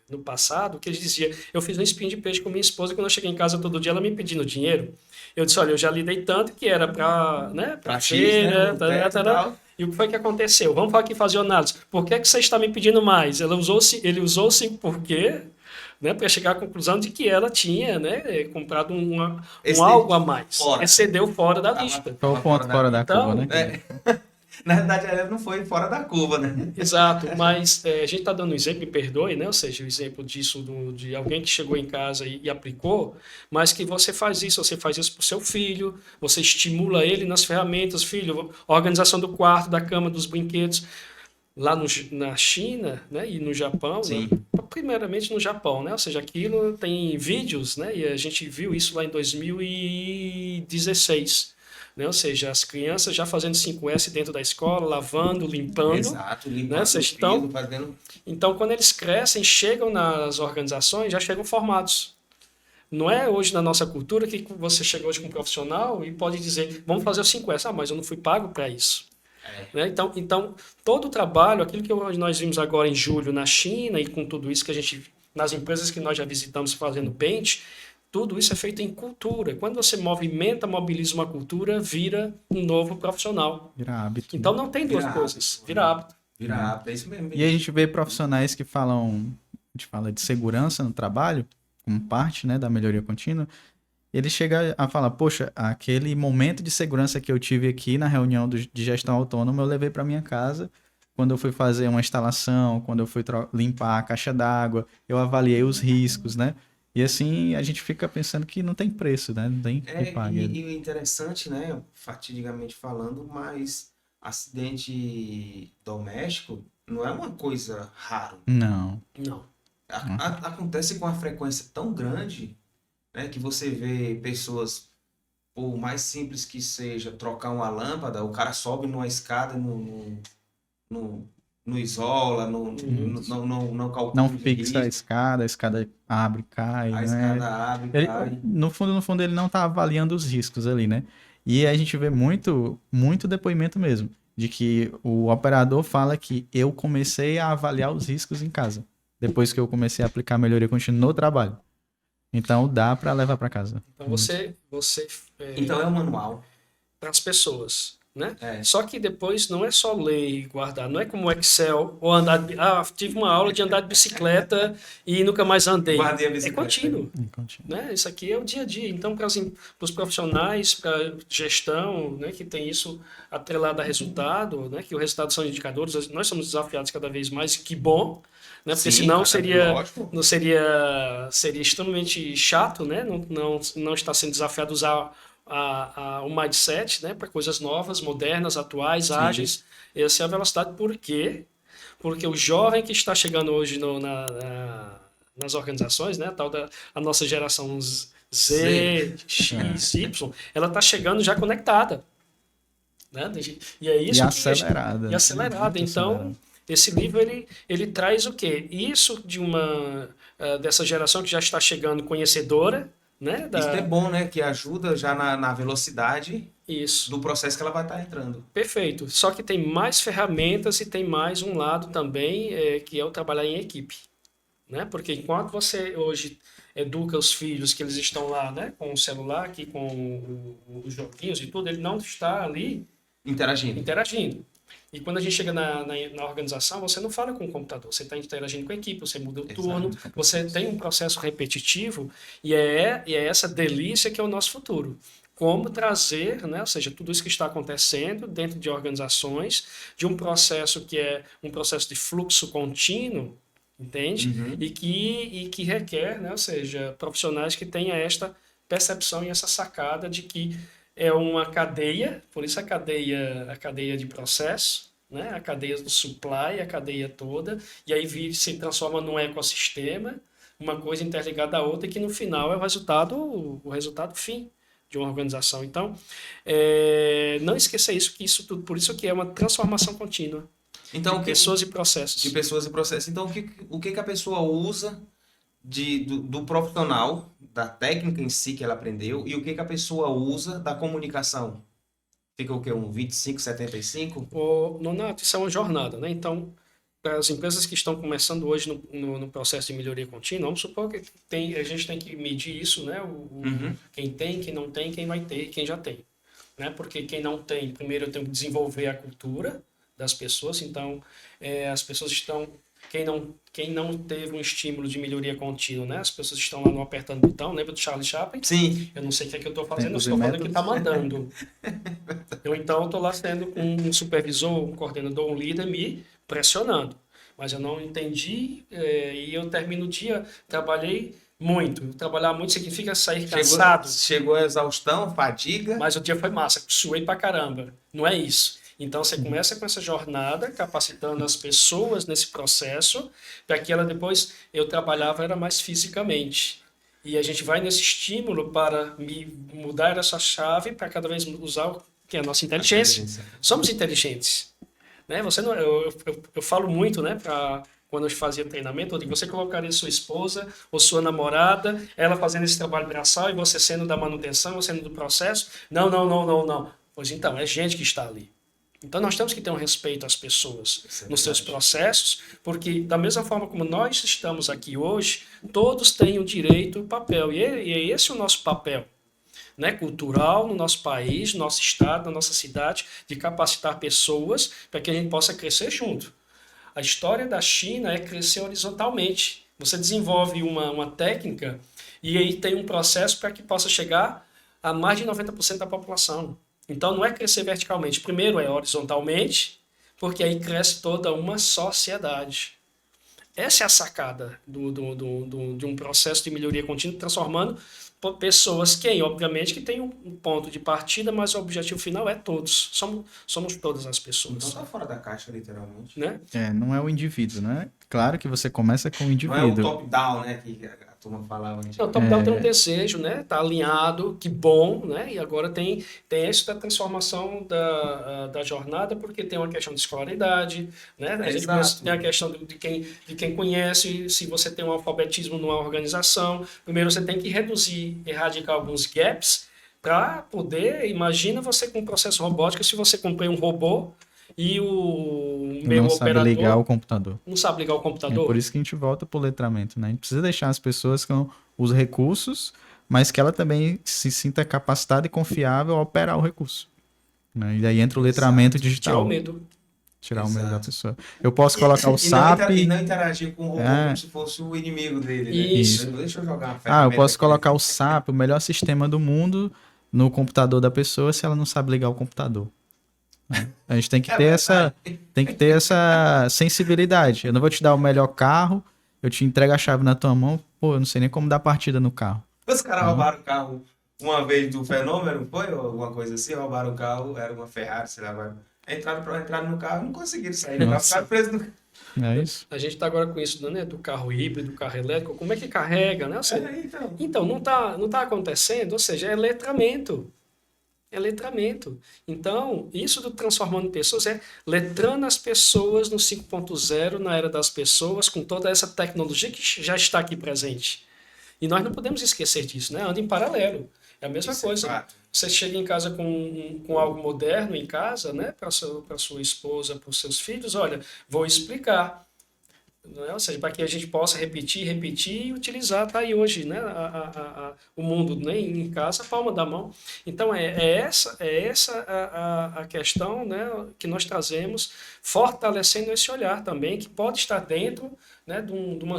No passado, que eles diziam, eu fiz um espinho de peixe com minha esposa, quando eu cheguei em casa todo dia, ela me pedindo dinheiro. Eu disse, olha, eu já lidei tanto que era para feira, e o que foi que aconteceu? Vamos aqui fazer análise. Por que você está me pedindo mais? Ele usou o 5 porquê, né, para chegar à conclusão de que ela tinha, né, comprado algo a mais. Excedeu fora da lista. Foi o ponto fora da curva, né? Na verdade, ela não foi fora da curva, né? Exato, mas a gente está dando um exemplo, me perdoe, né? Ou seja, o exemplo disso de alguém que chegou em casa e aplicou, mas que você faz isso para o seu filho, você estimula ele nas ferramentas, filho, organização do quarto, da cama, dos brinquedos. Lá na China, né, e no Japão, né, primeiramente no Japão, né? Ou seja, aquilo tem vídeos, né? E a gente viu isso lá em 2016. Né? Ou seja, as crianças já fazendo 5S dentro da escola, lavando, limpando. Exato, limpando, né? fazendo... Então, quando eles crescem, chegam nas organizações, já chegam formados. Não é hoje na nossa cultura que você chega hoje com um profissional e pode dizer, vamos fazer o 5S. Mas eu não fui pago para isso. Né? Então, todo o trabalho, aquilo que nós vimos agora em julho na China e com tudo isso que a gente, nas empresas que nós já visitamos fazendo bench, tudo isso é feito em cultura. Quando você mobiliza uma cultura, vira um novo profissional. Vira hábito. Então não tem duas coisas. Vira hábito. Vira hábito, é isso mesmo. E a gente vê profissionais que falam, a gente fala de segurança no trabalho, como parte, né, da melhoria contínua. Ele chega a falar, poxa, aquele momento de segurança que eu tive aqui na reunião de gestão autônoma, eu levei para minha casa. Quando eu fui fazer uma instalação, quando eu fui limpar a caixa d'água, eu avaliei os riscos, né? E assim, a gente fica pensando que não tem preço, né? Não tem que pagar. E o interessante, né? Fatidicamente falando, mas acidente doméstico não é uma coisa rara. Não. Acontece com uma frequência tão grande, né? Que você vê pessoas, por mais simples que seja, trocar uma lâmpada, o cara sobe numa escada, não isola, não calcula. Não fixa a escada abre, cai. A escada abre, cai. No fundo, ele não está avaliando os riscos ali, né? E a gente vê muito depoimento mesmo, de que o operador fala que eu comecei a avaliar os riscos em casa, depois que eu comecei a aplicar melhoria contínua no trabalho. Então, dá para levar para casa. Então, você então, é um manual. Para as pessoas. Né? Só que depois não é só ler e guardar, não é como o Excel ou tive uma aula de andar de bicicleta e nunca mais andei. Guardei a bicicleta. É contínuo. Né? Isso aqui é o dia a dia. Então, para os profissionais, para gestão, né, que tem isso atrelado a resultado, né, que o resultado são indicadores, nós somos desafiados cada vez mais, que bom, né, porque senão seria extremamente chato, né, não estar sendo desafiado a usar o mindset, né, para coisas novas, modernas, atuais, ágeis. Essa é a velocidade. Por quê? Porque o jovem que está chegando hoje nas organizações, né, a nossa geração Z, X, Y, ela está chegando já conectada. Né? E é isso acelerada. E acelerada. Então, esse livro ele traz o quê? Isso dessa geração que já está chegando conhecedora, né? Isso é bom, né? Que ajuda já na velocidade do processo que ela vai estar entrando. Perfeito. Só que tem mais ferramentas e tem mais um lado também, que é o trabalhar em equipe. né? Porque enquanto você hoje educa os filhos que eles estão lá, né, com o celular, aqui, com os joguinhos e tudo, ele não está ali interagindo. E quando a gente chega na organização, você não fala com o computador, você está interagindo com a equipe, você muda o turno, você tem um processo repetitivo e é essa delícia que é o nosso futuro. Como trazer, né, ou seja, tudo isso que está acontecendo dentro de organizações, de um processo que é um processo de fluxo contínuo, entende? E que requer, né, ou seja, profissionais que tenham esta percepção e essa sacada de que é uma cadeia, por isso a cadeia de processo, né? A cadeia do supply, a cadeia toda, e aí se transforma num ecossistema, uma coisa interligada à outra, e que no final é o resultado fim de uma organização. Então, não esqueça isso, que isso tudo, por isso que é uma transformação contínua. Então, de pessoas e processos. De pessoas e processos. Então, o que a pessoa usa do profissional, da técnica em si que ela aprendeu, e o que a pessoa usa da comunicação? Fica o quê? Um 25-75? Nonato, isso é uma jornada, né? Então, para as empresas que estão começando hoje no processo de melhoria contínua, vamos supor que a gente tem que medir isso, né? Quem tem, quem não tem, quem vai ter, quem já tem. Né? Porque quem não tem, primeiro eu tenho que desenvolver a cultura das pessoas, então as pessoas estão... Quem não teve um estímulo de melhoria contínua, né? As pessoas estão lá no apertando botão, lembra do Charlie Chaplin? Sim. Eu não sei o que é que eu estou fazendo, eu estou falando que está mandando. Então, eu estou lá sendo um supervisor, um coordenador, um líder me pressionando. Mas eu não entendi e eu termino o dia, trabalhei muito. Trabalhar muito significa sair cansado. Chegou a exaustão, fadiga. Mas o dia foi massa, suei pra caramba. Não é isso. Então, você começa com essa jornada, capacitando as pessoas nesse processo, para que ela depois, eu trabalhava era mais fisicamente. E a gente vai nesse estímulo para mudar essa chave, para cada vez usar o que é a nossa inteligência. Somos inteligentes. Né? Você não, eu falo muito, né, quando eu fazia treinamento, eu digo, você colocaria sua esposa ou sua namorada, ela fazendo esse trabalho braçal e você sendo da manutenção, você sendo do processo? Não. Pois então, é gente que está ali. Então, nós temos que ter um respeito às pessoas nos seus processos, porque da mesma forma como nós estamos aqui hoje, todos têm o direito e o papel, e é esse o nosso papel, né, cultural no nosso país, no nosso estado, na nossa cidade, de capacitar pessoas para que a gente possa crescer junto. A história da China é crescer horizontalmente. Você desenvolve uma técnica e aí tem um processo para que possa chegar a mais de 90% da população. Então, não é crescer verticalmente. Primeiro é horizontalmente, porque aí cresce toda uma sociedade. Essa é a sacada de um processo de melhoria contínua, transformando pessoas obviamente, que tem um ponto de partida, mas o objetivo final é todos. Somos todas as pessoas. Então tá fora da caixa, literalmente. Né? Não é o indivíduo, né? Claro que você começa com o indivíduo. Não é o top-down, né? Que a turma falava. Não, o top-down tem um desejo, né? Tá alinhado, que bom, né? E agora tem essa transformação da jornada, porque tem uma questão de escolaridade, né? A gente tem a questão de quem conhece, se você tem um alfabetismo numa organização. Primeiro você tem que erradicar alguns gaps para poder... Imagina você com um processo robótico, se você comprei um robô e o meu operador... Não sabe ligar o computador. Não sabe ligar o computador. É por isso que a gente volta para o letramento, né? A gente precisa deixar as pessoas com os recursos, mas que ela também se sinta capacitada e confiável a operar o recurso. Né? E daí entra o letramento digital. Tirar o medo. Tirar o medo da pessoa. Eu posso colocar o SAP... E não interagir com o robô como se fosse o inimigo dele. Né? Isso. Deixa eu jogar uma ferramenta. Eu posso colocar o SAP, o melhor sistema do mundo, no computador da pessoa se ela não sabe ligar o computador. A gente tem que ter essa sensibilidade. Eu não vou te dar o melhor carro, eu te entrego a chave na tua mão, eu não sei nem como dar partida no carro. Os caras roubaram o carro uma vez do Fenômeno, foi? Ou alguma coisa assim, roubaram o carro, era uma Ferrari, sei lá, entraram no carro, não conseguiram sair do carro, ficaram presos no carro. É isso. A gente está agora com isso, né, do carro híbrido, do carro elétrico, como é que carrega, né? Então, não tá acontecendo, ou seja, é letramento. É letramento. Então, isso do transformando pessoas é letrando as pessoas no 5.0, na era das pessoas, com toda essa tecnologia que já está aqui presente. E nós não podemos esquecer disso, né? Anda em paralelo. É a mesma coisa. Você chega em casa com algo moderno em casa, né? Para sua esposa, para os seus filhos, olha, vou explicar. Né? Ou seja, para que a gente possa repetir e utilizar, tá aí hoje, né? O mundo, né? Em casa, a palma da mão. Então, é essa a questão, né? Que nós trazemos, fortalecendo esse olhar também, que pode estar dentro, né?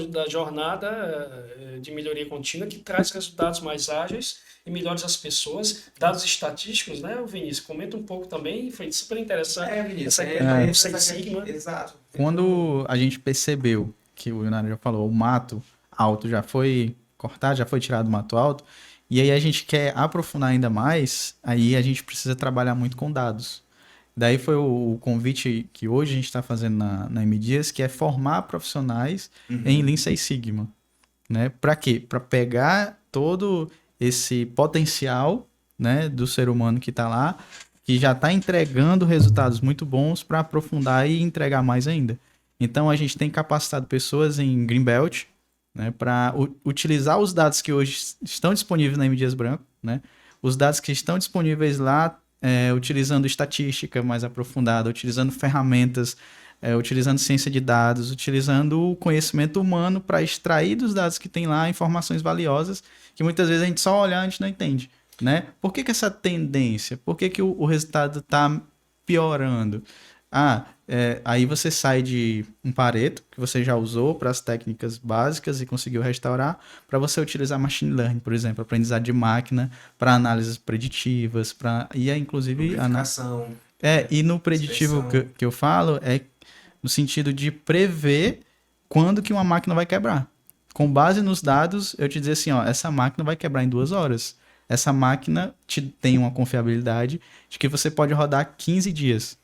Da jornada de melhoria contínua, que traz resultados mais ágeis e melhores às pessoas, dados estatísticos, né, Vinícius? Comenta um pouco também, foi super interessante. Vinícius, essa Seis Sigma. Exato. Quando a gente percebeu que o Leonardo já falou, o mato alto já foi cortado, já foi tirado do mato alto, e aí a gente quer aprofundar ainda mais, aí a gente precisa trabalhar muito com dados. Daí foi o convite que hoje a gente está fazendo na M Dias, que é formar profissionais em Lean Six Sigma. Né? Para quê? Para pegar todo esse potencial, né, do ser humano que está lá, que já está entregando resultados muito bons, para aprofundar e entregar mais ainda. Então a gente tem capacitado pessoas em Greenbelt, né, para utilizar os dados que hoje estão disponíveis na M Dias Branco, né, os dados que estão disponíveis lá, utilizando estatística mais aprofundada, utilizando ferramentas, utilizando ciência de dados, utilizando o conhecimento humano para extrair dos dados que tem lá informações valiosas que muitas vezes a gente só olhar e a gente não entende, né? Por que essa tendência? Por que o resultado está piorando? Aí você sai de um Pareto, que você já usou para as técnicas básicas e conseguiu restaurar, para você utilizar Machine Learning, por exemplo, aprendizado de máquina, para análises preditivas, inclusive... E no preditivo que eu falo, no sentido de prever quando que uma máquina vai quebrar. Com base nos dados, eu te dizer assim, ó, essa máquina vai quebrar em 2 horas. Essa máquina tem uma confiabilidade de que você pode rodar 15 dias.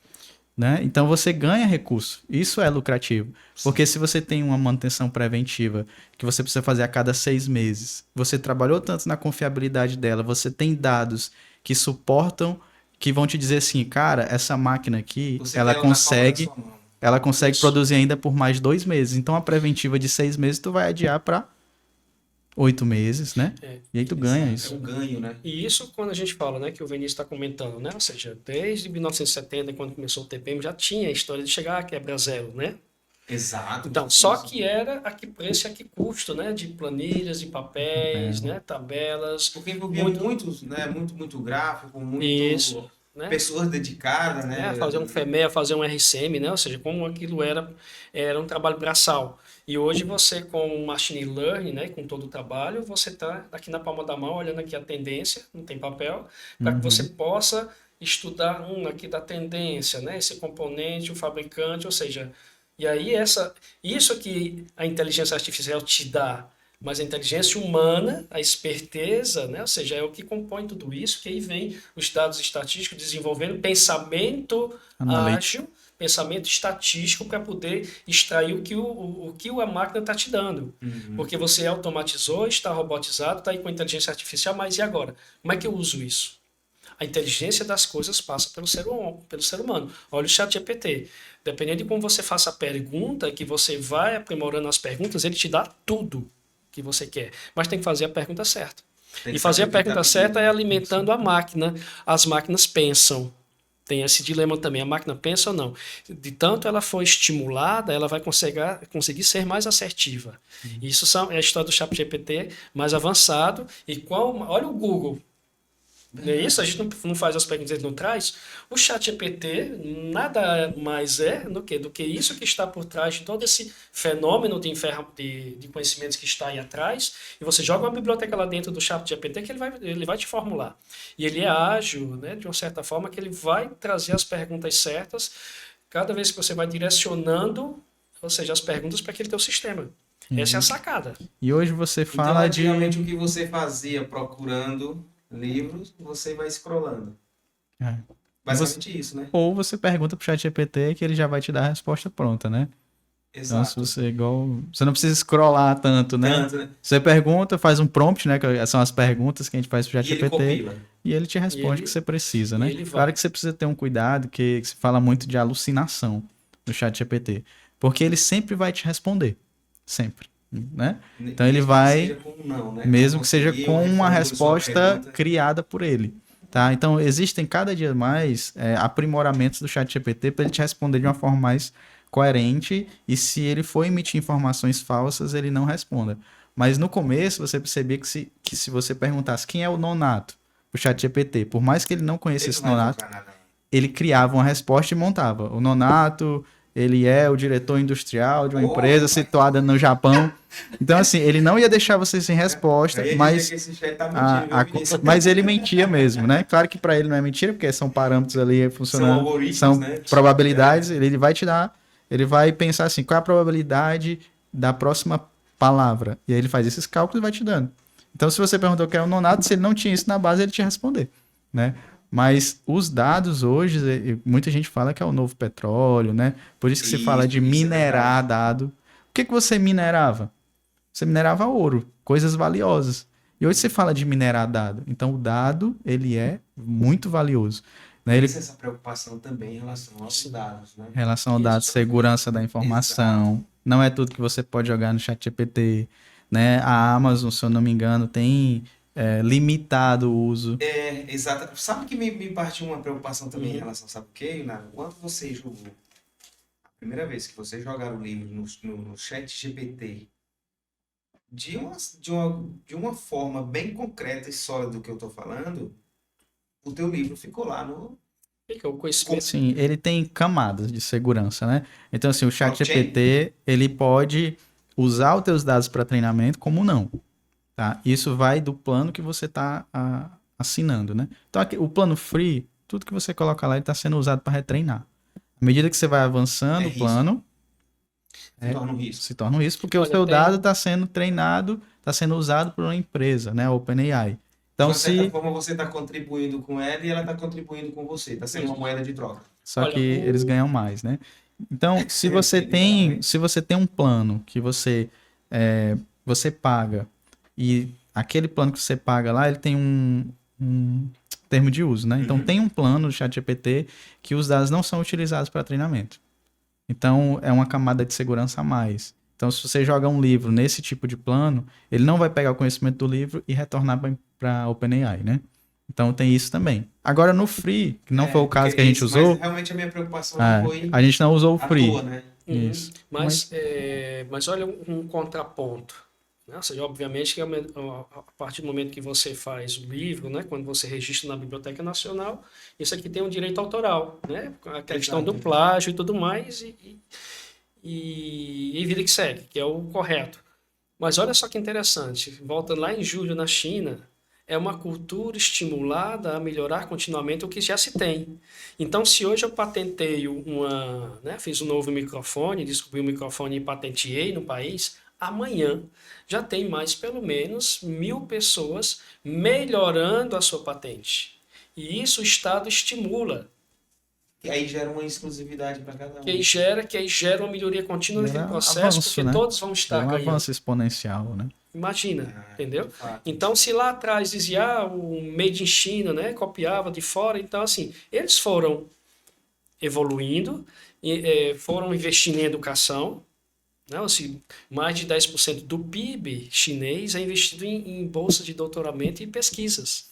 Né? Então você ganha recurso. Isso é lucrativo. Sim. Porque se você tem uma manutenção preventiva que você precisa fazer a cada 6 meses, você trabalhou tanto na confiabilidade dela, você tem dados que suportam, que vão te dizer assim, cara, essa máquina aqui, ela consegue produzir ainda por mais 2 meses. Então a preventiva de 6 meses tu vai adiar para 8 meses, né? E aí tu ganha isso. É um ganho, né? E isso quando a gente fala, né, que o Vinícius está comentando, né? Ou seja, desde 1970, quando começou o TPM, já tinha a história de chegar a quebra zero, né? Exato. Então, só que era a que preço e a que custo, né? De planilhas, de papéis, né? Tabelas. Porque envolvia muito gráfico, muito... Né? Pessoas dedicadas, né? Fazer um FEMEA, fazer um RCM, né? Ou seja, como aquilo era um trabalho braçal. E hoje você, com o Machine Learning, né, com todo o trabalho, você está aqui na palma da mão, olhando aqui a tendência, não tem papel, para que você possa estudar aqui da tendência, né? Esse componente, o fabricante, ou seja, e aí isso que a inteligência artificial te dá, mas a inteligência humana, a esperteza, né? Ou seja, é o que compõe tudo isso, que aí vem os dados estatísticos desenvolvendo pensamento ágil, pensamento estatístico para poder extrair o que a máquina está te dando. Porque você automatizou, está robotizado, está aí com a inteligência artificial, mas e agora? Como é que eu uso isso? A inteligência das coisas passa pelo ser humano. Olha o ChatGPT. Dependendo de como você faça a pergunta, que você vai aprimorando as perguntas, ele te dá tudo que você quer. Mas tem que fazer a pergunta certa. E fazer a pergunta certa é alimentando a máquina. As máquinas pensam. Tem esse dilema também. A máquina pensa ou não? De tanto ela for estimulada, ela vai conseguir ser mais assertiva. Isso é a história do ChatGPT mais avançado. E olha o Google. Não é isso? A gente não faz as perguntas, ele não traz. O ChatGPT nada mais do que isso que está por trás de todo esse fenômeno de conhecimentos que está aí atrás. E você joga uma biblioteca lá dentro do ChatGPT que ele vai te formular. E ele é ágil, né, de uma certa forma, que ele vai trazer as perguntas certas cada vez que você vai direcionando, ou seja, as perguntas para aquele teu sistema. Essa é a sacada. E hoje você fala antigamente o que você fazia procurando livros, você vai scrollando. Basicamente isso, né? Ou você pergunta pro ChatGPT que ele já vai te dar a resposta pronta, né? Exato. Então, você não precisa scrollar tanto, né? Você pergunta, faz um prompt, né? Que são as perguntas que a gente faz pro ChatGPT. E ele te responde o que você precisa, né? Claro que você precisa ter um cuidado, que se fala muito de alucinação no ChatGPT. Porque ele sempre vai te responder. Sempre. Né? Então ele vai, mesmo que seja com uma resposta criada por ele, tá? Então existem cada dia mais aprimoramentos do ChatGPT para ele te responder de uma forma mais coerente e se ele for emitir informações falsas, ele não responda. Mas no começo você percebia que se você perguntasse quem é o Nonato, o ChatGPT, por mais que ele não conhecesse o Nonato, ele criava uma resposta e montava. O Nonato, ele é o diretor industrial de uma empresa situada no Japão. Então, assim, ele não ia deixar você sem resposta, mas ele mentia mesmo, né? Claro que para ele não é mentira, porque são parâmetros ali funcionando, são né? Probabilidades, ele vai te dar, ele vai pensar assim, qual é a probabilidade da próxima palavra? E aí ele faz esses cálculos e vai te dando. Então, se você perguntou o que é o Nonato, se ele não tinha isso na base, ele te ia responder, né? Mas os dados hoje, muita gente fala que é o novo petróleo, né? Por isso que se fala de minerar dado. O que você minerava? Você minerava ouro, coisas valiosas. E hoje você fala de minerar dado. Então, o dado, ele é muito valioso. Né? Essa preocupação também em relação aos dados, né? Em relação ao dado, segurança da informação. Exato. Não é tudo que você pode jogar no ChatGPT, né? A Amazon, se eu não me engano, tem limitado o uso. Exato. Sabe que me partiu uma preocupação também em relação, sabe o quê? Quando você jogou, a primeira vez que você jogar o livro no ChatGPT, de uma forma bem concreta e sólida do que eu estou falando, o teu livro ficou lá no... Sim, ele tem camadas de segurança, né? Então, assim, o ChatGPT, ele pode usar os teus dados para treinamento como não. Tá? Isso vai do plano que você está assinando, né? Então, aqui, o plano free, tudo que você coloca lá, ele está sendo usado para retreinar. À medida que você vai avançando o plano... Se torna um risco, porque o seu dado está sendo treinado, está sendo usado por uma empresa, né? OpenAI. Então, de certa forma, você está contribuindo com ela e ela está contribuindo com você. Está sendo uma moeda de troca. Só que eles ganham mais, né? Então, se você tem um plano que você paga e aquele plano que você paga lá, ele tem um termo de uso, né? Então, tem um plano do ChatGPT que os dados não são utilizados para treinamento. Então, é uma camada de segurança a mais. Então, se você joga um livro nesse tipo de plano, ele não vai pegar o conhecimento do livro e retornar para a OpenAI, né? Então, tem isso também. Agora, no Free, que não foi o caso que a gente usou... Mas realmente a minha preocupação foi... A gente não usou o Free. Toa, né? Isso. Mas olha um contraponto. Né? Ou seja, obviamente que a partir do momento que você faz o livro, né, quando você registra na Biblioteca Nacional, isso aqui tem um direito autoral, né? A questão do plágio e tudo mais, e vida que segue, que é o correto. Mas olha só que interessante, volta lá em julho na China, é uma cultura estimulada a melhorar continuamente o que já se tem. Então, se hoje eu patenteio fiz um novo microfone, descobri um microfone e patenteei no país, amanhã já tem mais pelo menos 1.000 pessoas melhorando a sua patente. E isso o Estado estimula. E aí gera uma exclusividade para cada um. Que aí gera uma melhoria contínua naquele processo, avanço, porque né? todos vão estar ganhando. Um avanço exponencial, né? Imagina, entendeu? Então, se lá atrás dizia o Made in China, né? Copiava de fora, então assim, eles foram evoluindo, foram investindo em educação. Não, assim, mais de 10% do PIB chinês é investido em bolsa de doutoramento e pesquisas.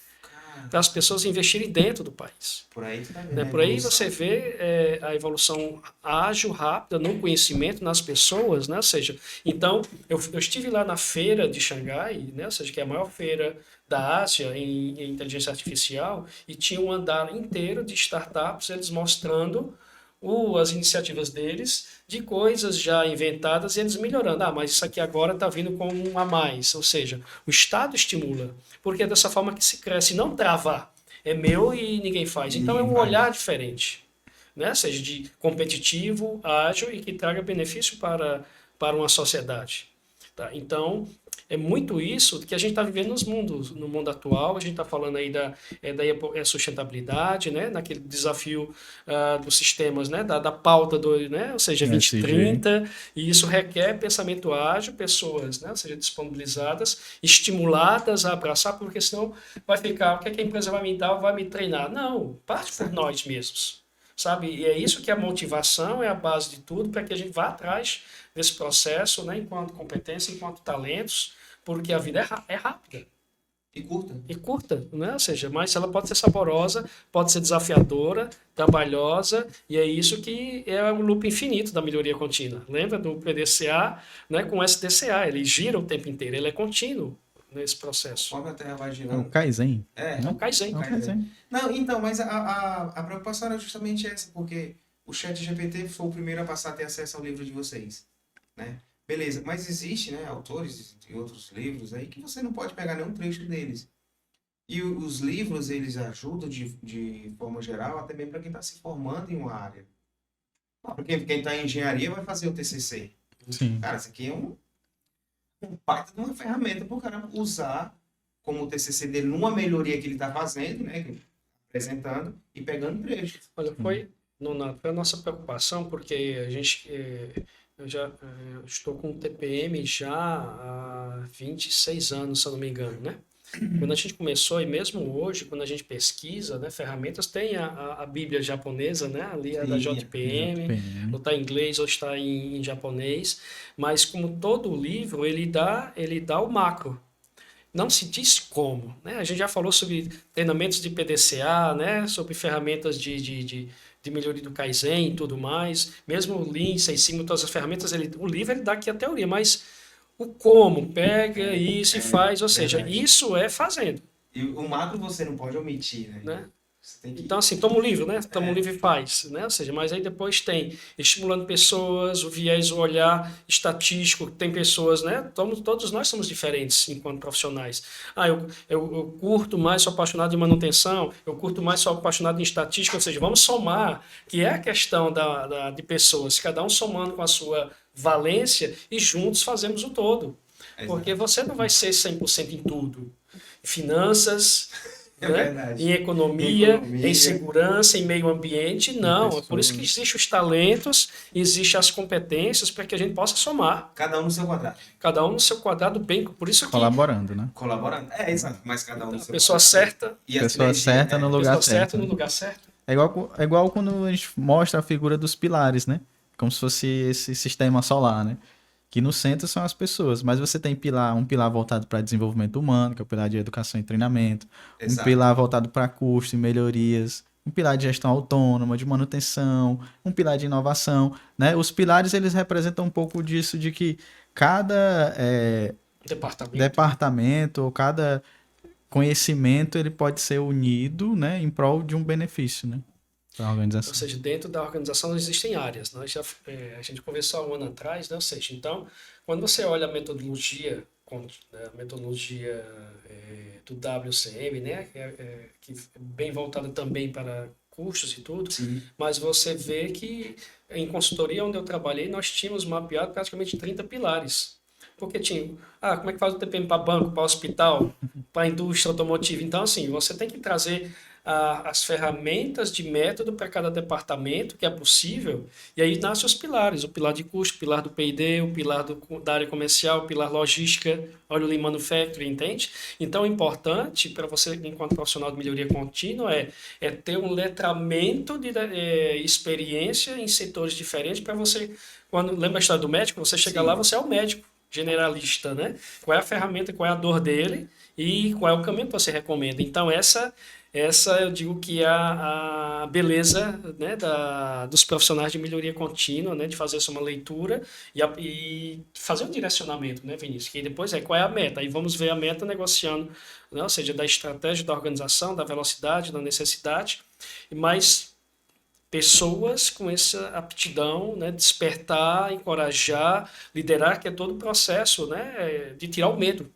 Para as pessoas investirem dentro do país. Por aí, Por aí você vê a evolução ágil, rápida, no conhecimento, nas pessoas, né? Ou seja, então, eu estive lá na feira de Xangai, né? Ou seja, que é a maior feira da Ásia em inteligência artificial, e tinha um andar inteiro de startups, eles mostrando as iniciativas deles de coisas já inventadas e eles melhorando. Mas isso aqui agora está vindo com um a mais. Ou seja, o Estado estimula, porque é dessa forma que se cresce, não travar. É meu e ninguém faz. Então é um olhar diferente, né? Ou seja, de competitivo, ágil e que traga benefício para uma sociedade. Tá? Então, é muito isso que a gente está vivendo no mundo atual. A gente está falando aí da sustentabilidade, né? Naquele desafio dos sistemas, né? Da pauta né? Ou seja, 2030, e isso requer pensamento ágil, pessoas, né? Ou seja, disponibilizadas, estimuladas a abraçar, porque senão vai ficar, o que a empresa vai me dar, vai me treinar? Não, parte por nós mesmos. Sabe? E é isso que a motivação é a base de tudo, para que a gente vá atrás desse processo, né? Enquanto competência, enquanto talentos, porque a vida é rápida. E curta, né? Ou seja, mas ela pode ser saborosa, pode ser desafiadora, trabalhosa, e é isso que é o loop infinito da melhoria contínua. Lembra do PDCA, né, com o SDCA, ele gira o tempo inteiro, ele é contínuo nesse processo. Conforme a Terra vai É girando. o Kaizen. É um Kaizen. É o Kaizen. Não, então, mas a preocupação era justamente essa, porque o ChatGPT foi o primeiro a passar a ter acesso ao livro de vocês, né? Beleza, mas existe, né, autores de outros livros aí que você não pode pegar nenhum trecho deles. E os livros, eles ajudam de forma geral, até mesmo para quem está se formando em uma área. Porque quem está em engenharia vai fazer o TCC. Sim. Cara, isso aqui é um baita de uma ferramenta para o cara usar como o TCC dele numa melhoria que ele está fazendo, né, apresentando e pegando trechos. Olha, foi a nossa preocupação, porque a gente, eu já estou com o TPM já há 26 anos, se eu não me engano, né? Quando a gente começou, e mesmo hoje, quando a gente pesquisa, né, ferramentas, tem a Bíblia japonesa, né, ali é da JPM, ou está em inglês ou está em japonês, mas como todo livro, ele dá o macro. Não se diz como, né? A gente já falou sobre treinamentos de PDCA, né, sobre ferramentas de melhoria do Kaizen e tudo mais, mesmo o Lean, Six Sigma, todas as ferramentas, o livro ele dá aqui a teoria, mas o como, pega isso e faz, ou seja, isso é fazendo. E o macro você não pode omitir, né? Você tem que... Então, assim, toma um livro, né? Toma um livro e faz, né? Ou seja, mas aí depois tem estimulando pessoas, o viés, o olhar estatístico, tem pessoas, né? Todos nós somos diferentes enquanto profissionais. Eu curto mais, sou apaixonado em manutenção, eu curto mais, sou apaixonado em estatística, ou seja, vamos somar, que é a questão de pessoas, cada um somando com a sua valência e juntos fazemos o todo. Porque você não vai ser 100% em tudo. Finanças... né? Em economia, em segurança, em meio ambiente, não. É por isso que existem os talentos, existem as competências para que a gente possa somar. Cada um no seu quadrado. Cada um no seu quadrado, bem. Por isso que... Colaborando, né? Colaborando. É, exato. Mas cada um no seu pessoa quadrado. Certa. E pessoa certa no lugar certo. No lugar certo. É igual quando a gente mostra a figura dos pilares, né? Como se fosse esse sistema solar, né? Que no centro são as pessoas, mas você tem um pilar voltado para desenvolvimento humano, que é o pilar de educação e treinamento, um pilar voltado para custo e melhorias, um pilar de gestão autônoma, de manutenção, um pilar de inovação, né? Os pilares, eles representam um pouco disso, de que cada departamento ou cada conhecimento, ele pode ser unido, né, em prol de um benefício, né? Da organização. Ou seja, dentro da organização existem áreas. Né? A gente conversou há um ano atrás, né? Ou seja, então, quando você olha a metodologia do WCM, né? Que é bem voltada também para custos e tudo, Sim. mas você vê que em consultoria onde eu trabalhei, nós tínhamos mapeado praticamente 30 pilares. Porque tinha, como é que faz o TPM para banco, para hospital, para a indústria automotiva? Então, assim, você tem que trazer as ferramentas de método para cada departamento que é possível, e aí nascem os pilares, o pilar de custo, o pilar do P&D, o pilar da área comercial, o pilar logística, olha o Lean Manufacturing, entende? Então, o importante para você, enquanto profissional de melhoria contínua, é ter um letramento de experiência em setores diferentes para você, lembra a história do médico? Você chega lá, você é o médico generalista, né? Qual é a ferramenta, qual é a dor dele e qual é o caminho que você recomenda. Então, essa eu digo que é a beleza, né, dos profissionais de melhoria contínua, né, de fazer essa uma leitura e fazer um direcionamento, né, Vinícius? Que depois qual é a meta? Aí vamos ver a meta negociando, né, ou seja, da estratégia da organização, da velocidade, da necessidade, mas pessoas com essa aptidão, né, despertar, encorajar, liderar, que é todo o processo, né, de tirar o medo.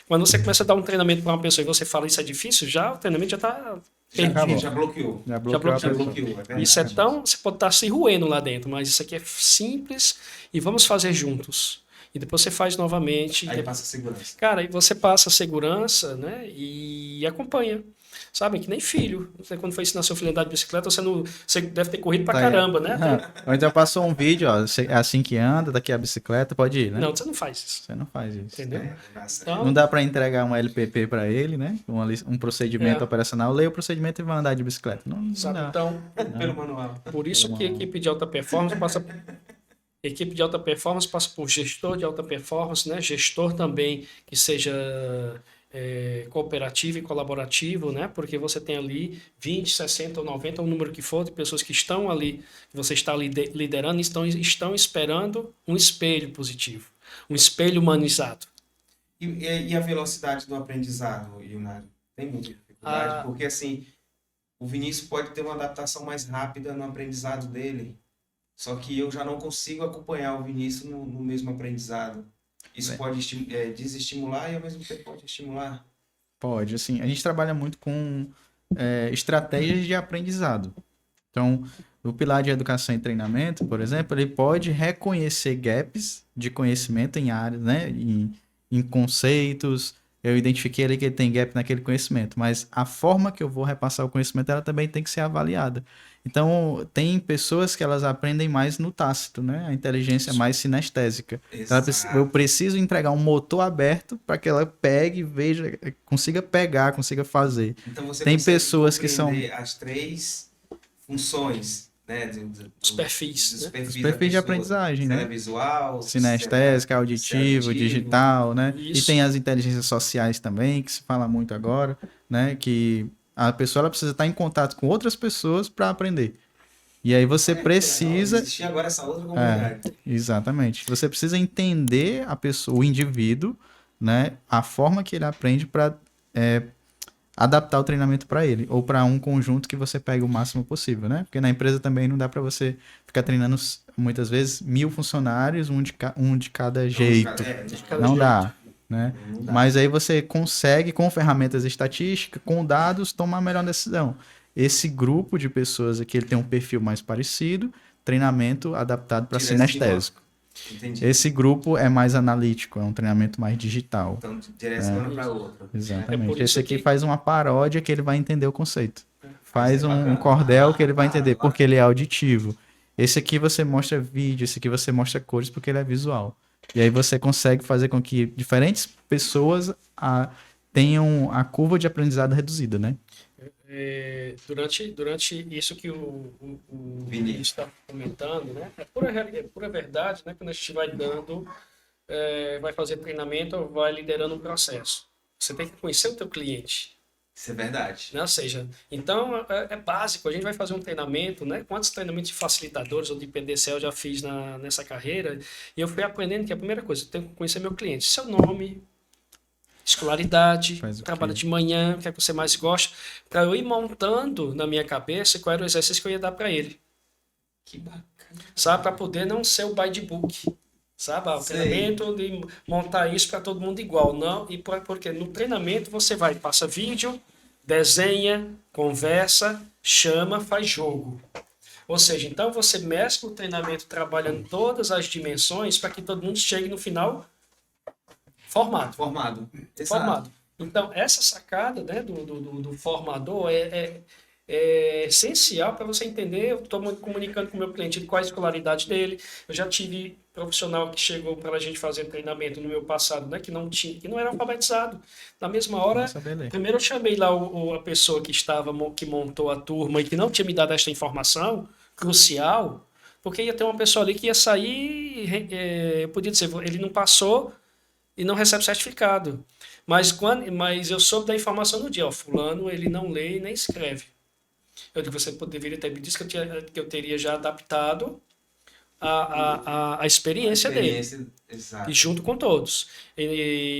Quando você começa a dar um treinamento para uma pessoa e você fala isso é difícil, o treinamento já está perdido. Já bloqueou. Já bloqueou. Isso é tão... Você pode estar se roendo lá dentro, mas isso aqui é simples e vamos fazer juntos. E depois você faz novamente. Aí passa a segurança. Cara, aí você passa a segurança, né, e acompanha. Sabe, que nem filho. Você, quando foi ensinar seu filho a andar de bicicleta, você deve ter corrido pra caramba, né? Ou então passou um vídeo, ó, assim que anda, daqui a bicicleta, pode ir, né? Não, você não faz isso. Você não faz isso. Entendeu? Então, não dá pra entregar um LPP pra ele, né? Um procedimento operacional. Leia o procedimento e vai andar de bicicleta. Não sabe, dá. então, pelo manual. Por isso que a equipe de alta performance passa... Equipe de alta performance passa por gestor de alta performance, né? Gestor também que seja cooperativo e colaborativo, né? Porque você tem ali 20, 60 ou 90, o número que for, de pessoas que estão ali, que você está liderando, estão esperando um espelho positivo, um espelho humanizado. E a velocidade do aprendizado, Ionari? Tem muita dificuldade? Porque, assim, o Vinícius pode ter uma adaptação mais rápida no aprendizado dele, só que eu já não consigo acompanhar o Vinícius no mesmo aprendizado. Isso pode desestimular e, ao mesmo tempo, pode estimular? Pode, assim, a gente trabalha muito com estratégias de aprendizado. Então, o pilar de educação e treinamento, por exemplo, ele pode reconhecer gaps de conhecimento em áreas, né, em conceitos. Eu identifiquei ali que ele tem gap naquele conhecimento, mas a forma que eu vou repassar o conhecimento, ela também tem que ser avaliada. Então, tem pessoas que elas aprendem mais no tácito, né? A inteligência mais sinestésica. Então, eu preciso entregar um motor aberto para que ela pegue, veja, consiga pegar, consiga fazer. Então, você tem pessoas que são as 3 funções, né? Os perfis. Os perfis de aprendizagem, né? Visual, sinestésica, auditivo, digital, né? Isso. E tem as inteligências sociais também, que se fala muito agora, né? Que a pessoa ela precisa estar em contato com outras pessoas para aprender. E aí você precisa... Existe agora essa outra comunidade. Exatamente. Você precisa entender a pessoa, o indivíduo, né? A forma que ele aprende para adaptar o treinamento para ele, ou para um conjunto que você pegue o máximo possível, né? Porque na empresa também não dá para você ficar treinando muitas vezes 1000 funcionários, um de cada jeito. Não dá, né? Não dá. Mas aí você consegue, com ferramentas estatísticas, com dados, tomar a melhor decisão. Esse grupo de pessoas aqui, ele tem um perfil mais parecido, treinamento adaptado para sinestésico. Entendi. Esse grupo é mais analítico, é um treinamento mais digital. Então, direciona para outro. Exatamente. Esse aqui faz uma paródia que ele vai entender o conceito. Faz um cordel que ele vai entender, porque ele é auditivo. Esse aqui você mostra vídeo, esse aqui você mostra cores, porque ele é visual. E aí você consegue fazer com que diferentes pessoas tenham a curva de aprendizado reduzida, né? Durante isso que o Vinícius está comentando, né? É pura verdade, né? Quando a gente vai vai fazer treinamento, vai liderando um processo. Você tem que conhecer o teu cliente. Isso é verdade. Né? Ou seja, então é básico. A gente vai fazer um treinamento, né? Quantos treinamentos de facilitadores ou de PDCA eu já fiz nessa carreira? E eu fui aprendendo que a primeira coisa, eu tenho que conhecer meu cliente. Seu nome, escolaridade, trabalho de manhã, o que é que você mais gosta, para eu ir montando na minha cabeça qual era o exercício que eu ia dar para ele. Que bacana. Sabe, para poder não ser o by the book. Sabe, o treinamento de montar isso para todo mundo igual. Não, e porque no treinamento você passa vídeo, desenha, conversa, chama, faz jogo. Ou seja, então você mescla o treinamento trabalhando todas as dimensões para que todo mundo chegue no final formado. Então, essa sacada, né, do formador é essencial para você entender. Eu estou comunicando com o meu cliente de qual a escolaridade dele. Eu já tive profissional que chegou para a gente fazer treinamento no meu passado, né, que não era alfabetizado. Na mesma hora, primeiro eu chamei lá a pessoa que montou a turma e que não tinha me dado esta informação crucial, porque ia ter uma pessoa ali que ia sair, eu podia dizer, ele não passou e não recebe certificado. Mas eu soube da informação no dia, fulano, ele não lê e nem escreve. Eu digo, você deveria ter me dito que eu teria já adaptado a experiência dele. Exato. E junto com todos.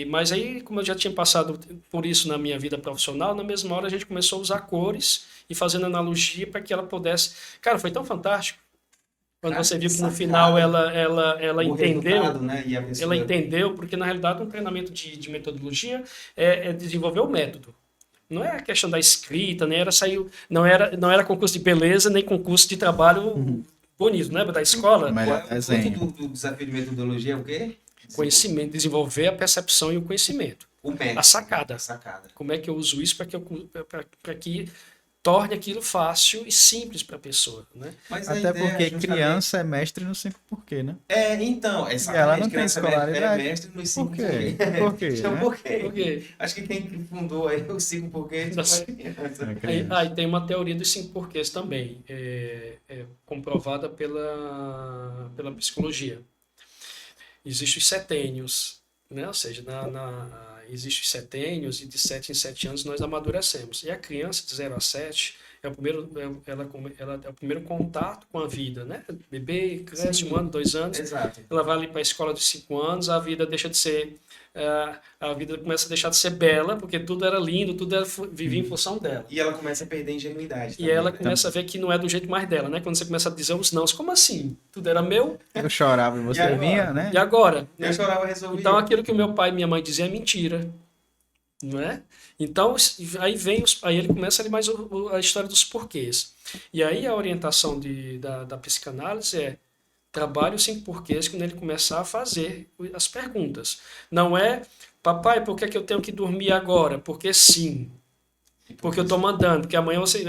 Mas aí, como eu já tinha passado por isso na minha vida profissional, na mesma hora a gente começou a usar cores e fazendo analogia para que ela pudesse... Cara, foi tão fantástico. Quando você viu que no final ela entendeu, né? Ela entendeu, porque na realidade um treinamento de metodologia é desenvolver o método. Não é a questão da escrita, não era concurso de beleza, nem concurso de trabalho bonito, né? Da escola. O desafio de metodologia é o quê? Conhecimento, desenvolver a percepção e o conhecimento. O método. A sacada. Como é que eu uso isso para que torne aquilo fácil e simples para a pessoa, né? Mas até porque criança é mestre no 5 porquê, né? Então, ela não tem escolaridade. É mestre no 5 porquê. Por quê? Então, por quê? Acho que quem fundou aí o 5 porquê aí tem uma teoria dos 5 porquês também, comprovada pela psicologia. Existem os setênios, né? Ou seja, existem setênios e de 7 em 7 anos nós amadurecemos. E a criança de 0 a 7 é o primeiro, ela é o primeiro contato com a vida, né? Bebê cresce Sim. 1 ano, 2 anos, Exato. ela vai ali para a escola dos 5 anos, a vida deixa de ser, a vida começa a deixar de ser bela, porque tudo era lindo, tudo era, vivia em função dela. E ela começa a perder a ingenuidade E também, ela né? começa a ver que não é do jeito mais dela, né? Quando você começa a dizer os nãos, como assim? Tudo era meu? Eu chorava e você agora? vinha, né? E agora? Eu chorava, resolvia. Então aquilo que o meu pai e minha mãe diziam é mentira. Não é? Então, aí ele começa ali mais a história dos porquês. E aí a orientação da psicanálise é trabalhe os 5 porquês quando ele começar a fazer as perguntas. Não é, papai, por que é que eu tenho que dormir agora? Porque sim. Porque eu estou mandando, porque amanhã você...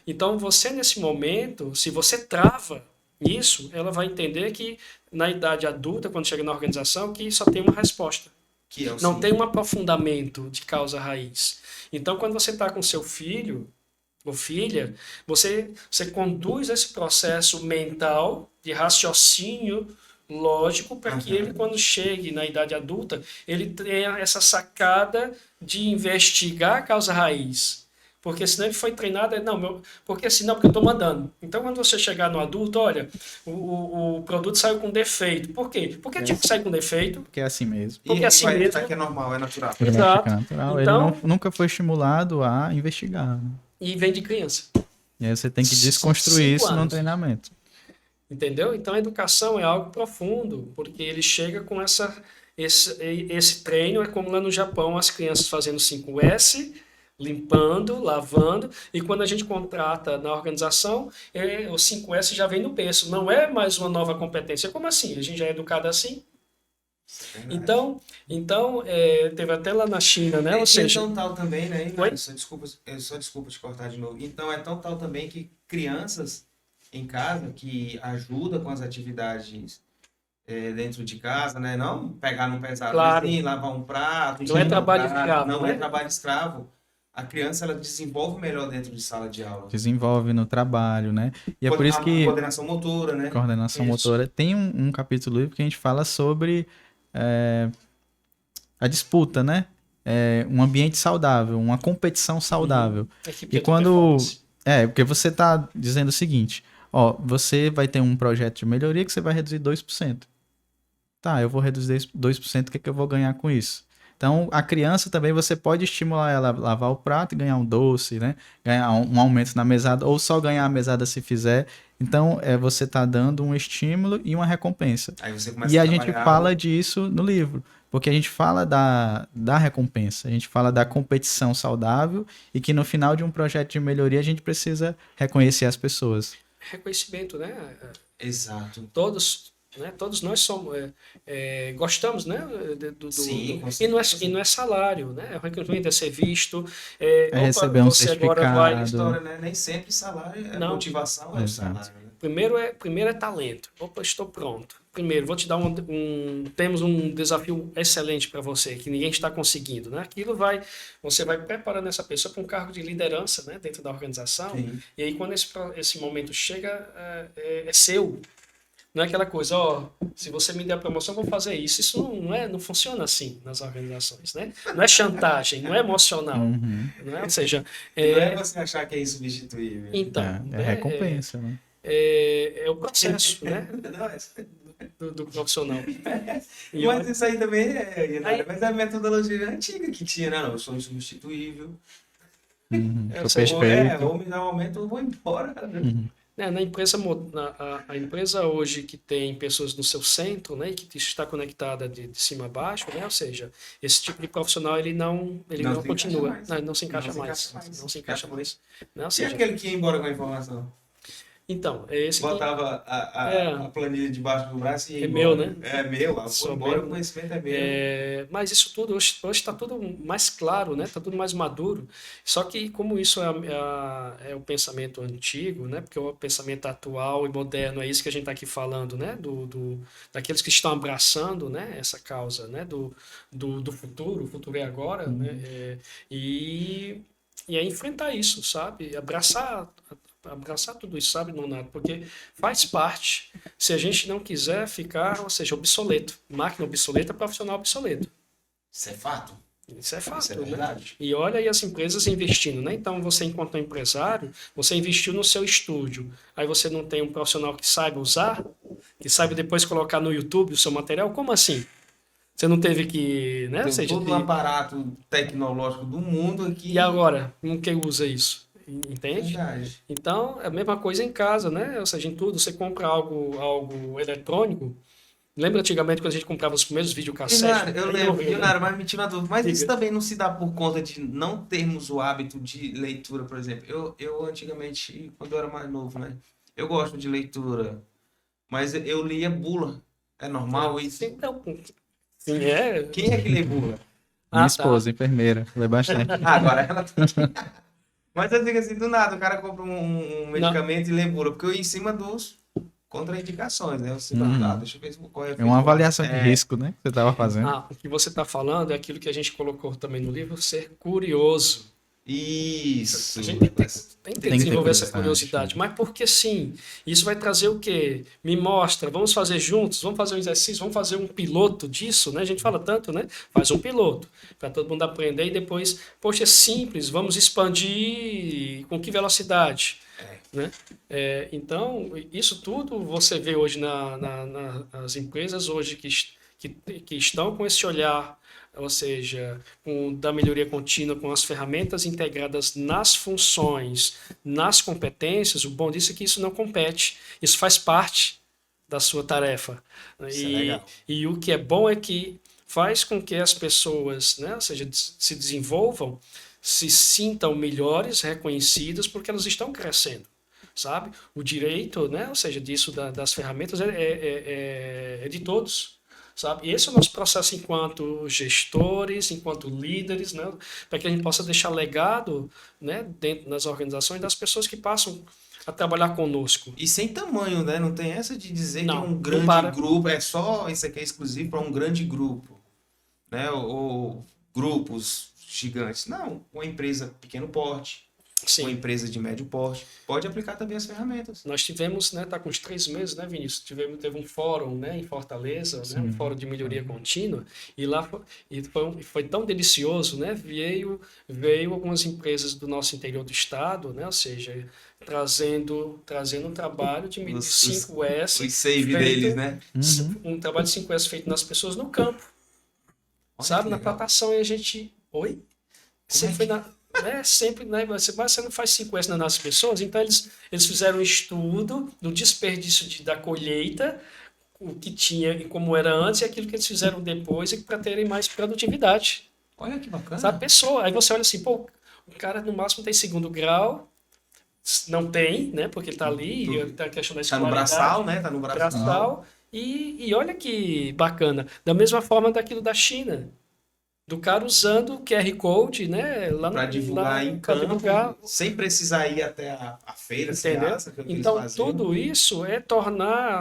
Então, você nesse momento, se você trava isso, ela vai entender que na idade adulta, quando chega na organização, que só tem uma resposta. Que é o Não sim. tem um aprofundamento de causa raiz. Então, quando você está com seu filho ou filha, você conduz esse processo mental de raciocínio lógico para que ele, quando chegue na idade adulta, ele tenha essa sacada de investigar a causa raiz. Porque senão ele foi treinado, porque senão, porque eu estou mandando. Então, quando você chegar no adulto, olha, o produto saiu com defeito. Por quê? Porque tinha que sair com defeito. Porque é assim mesmo. Porque assim vai mesmo. achar que é normal, é natural. Ele vai Exato. ficar natural. Então- Ele nunca foi estimulado a investigar, né? E vem de criança. E aí você tem que São desconstruir 5 isso no anos. treinamento. Entendeu? Então a educação é algo profundo, porque ele chega com esse treino, é como lá no Japão, as crianças fazendo 5S, limpando, lavando, e quando a gente contrata na organização, o 5S já vem no berço, não é mais uma nova competência. Como assim? A gente já é educado assim? Então teve até lá na China, né? Ou E seja, é tão tal também, né? Oi? Só desculpa te cortar de novo. Então é tão tal também que crianças em casa que ajudam com as atividades dentro de casa, né? Não pegar no pesado, Claro. mas sim, lavar um prato. Não é higienizar, trabalho escravo, Não né? é trabalho escravo. A criança, ela desenvolve melhor dentro de sala de aula. Desenvolve no trabalho, né? E é por isso que Coordenação motora, né? coordenação Isso. motora tem um capítulo do livro que a gente fala sobre a disputa, né? Um ambiente saudável, uma competição saudável. equipe E de quando... performance. Porque você está dizendo o seguinte, ó, você vai ter um projeto de melhoria que você vai reduzir 2%. Tá, eu vou reduzir 2%, o que é que eu vou ganhar com isso? Então, a criança também, você pode estimular ela a lavar o prato e ganhar um doce, né? Ganhar um aumento na mesada, ou só ganhar a mesada se fizer. Então, você está dando um estímulo e uma recompensa. Aí você começa E a a gente trabalhar- fala disso no livro, porque a gente fala da recompensa, a gente fala da competição saudável e que no final de um projeto de melhoria a gente precisa reconhecer as pessoas. Reconhecimento, né? Exato. Todos nós somos, gostamos, né? Sim, com e não é salário, né? O reconhecimento é ser visto. Receber um você agora certificado. vai. A história, né? Nem sempre salário é Não. motivação, é o Exato. salário. Né? Primeiro é talento. Opa, estou pronto. Primeiro, vou te dar temos um desafio excelente para você, que ninguém está conseguindo, né? Você vai preparando essa pessoa para um cargo de liderança, né? Dentro da organização. Sim. E aí, quando esse momento chega, é seu. Não é aquela coisa, se você me der a promoção, eu vou fazer isso. Isso não funciona assim nas organizações, né? Não é chantagem, não é emocional. Não é? Ou seja, Não é você achar que é insubstituível. então, É recompensa, né? É o processo, né? Não, Do profissional. mas isso aí também Aí- mas é a metodologia antiga que tinha, né? Não, eu sou insubstituível. Sou sei, perfeito. Ou me dá um aumento ou vou embora. Né? Na empresa, a empresa hoje que tem pessoas no seu centro, né, e que está conectada de cima a baixo, né, ou seja, esse tipo de profissional ele não se continua, encaixa mais. não se encaixa Não se mais, encaixa mais. não se encaixa mais, né, ou E seja, aquele que ia embora com a informação? então é esse que Botava a planilha debaixo do braço e ia É embora. meu, né? É meu. Vou Sou embora, meu, o conhecimento é meu. mas isso tudo hoje está tudo mais claro, né? Está tudo mais maduro. Só que como isso é o pensamento antigo, né? Porque o pensamento atual e moderno é isso que a gente está aqui falando, né? Daqueles que estão abraçando, né? Essa causa, né? Do futuro. O futuro é agora, né? E é enfrentar isso, sabe? Abraçar abraçar tudo isso, sabe, Nonato? Porque faz parte. Se a gente não quiser ficar, ou seja, obsoleto. Máquina obsoleta, profissional obsoleto. Isso é fato. Isso é fato, Isso é né? verdade. E olha aí as empresas investindo, né? Então, você, enquanto empresário, você investiu no seu estúdio. Aí você não tem um profissional que saiba usar, que saiba depois colocar no YouTube o seu material. Como assim? Você não teve que, né? Ou Tem seja, todo o aparato tecnológico do mundo aqui. e agora? Como que usa isso? Entende? Verdade. Então, é a mesma coisa em casa, né? Ou seja, em tudo, você compra algo eletrônico. Lembra antigamente quando a gente comprava os primeiros videocassetes? Eu lembro, Leonardo, mas me tira uma dúvida. Mas isso Diga. também não se dá por conta de não termos o hábito de leitura, por exemplo. Eu antigamente, quando eu era mais novo, né? Eu gosto de leitura, mas eu lia bula. É normal isso? Então, sim, é. Quem é que lê bula? Minha Ah, esposa, enfermeira, lê bastante. Ah, agora ela tá. Mas eu digo assim, do nada, o cara compra um medicamento e lê bula, porque eu ia em cima dos contraindicações, né? Eu sei, deixa eu ver qual é o É uma efeito avaliação de colateral. risco, né? Que você estava fazendo. o que você está falando é aquilo que a gente colocou também no livro, ser curioso. Isso. A gente tem que Tem que ter desenvolver essa curiosidade. curiosidade. Mas porque sim, isso vai trazer o quê? Me mostra, vamos fazer juntos, vamos fazer um exercício, vamos fazer um piloto disso, né? A gente fala tanto, né? Faz um piloto, para todo mundo aprender e depois, poxa, é simples, vamos expandir com que velocidade? Né? Então, isso tudo você vê hoje nas empresas hoje que estão com esse olhar, ou seja, da melhoria contínua, com as ferramentas integradas nas funções, nas competências. O bom disso é que isso não compete, isso faz parte da sua tarefa. Isso é legal. E o que é bom é que faz com que as pessoas, né, ou seja, se desenvolvam, se sintam melhores, reconhecidas, porque elas estão crescendo. Sabe? O direito, né? Ou seja, disso das ferramentas é de todos, sabe? E esse é o nosso processo enquanto gestores, enquanto líderes, né? Para que a gente possa deixar legado, né? Dentro das organizações das pessoas que passam a trabalhar conosco. E sem tamanho, né? Não tem essa de dizer que é Não, um não grande para. grupo, é só isso aqui é exclusivo para um grande grupo, né? Ou grupos gigantes. Não, uma empresa pequeno porte, uma Sim. empresa de médio porte, pode aplicar também as ferramentas. Nós tivemos, né, tá com uns 3 meses, né, Vinícius? Teve um fórum, né, em Fortaleza, né, um fórum de melhoria contínua, e lá foi tão delicioso, né? Veio algumas empresas do nosso interior do estado, né, ou seja, trazendo um trabalho de 5S, Os save deles, né? um trabalho de 5S feito nas pessoas no campo, Olha sabe, que na legal. plantação, e a gente, oi? Sempre foi sempre, né? Mas você não faz 5S nas pessoas, então eles fizeram um estudo do desperdício da colheita, o que tinha e como era antes, e aquilo que eles fizeram depois, e para terem mais produtividade. Olha que bacana. Sabe, pessoa. Aí você olha assim, pô, o cara no máximo tem 2º grau, não tem, né? Porque ele tá ali, e tá a questão da Tá no escolaridade. braçal, né? Tá no braçal. E olha que bacana. Da mesma forma daquilo da China. Do cara usando o QR Code, né? Lá Para divulgar em pra campo, divulgar, sem precisar ir até a feira, entendeu? Ceasa, que é o que Então, eles faziam. tudo isso é tornar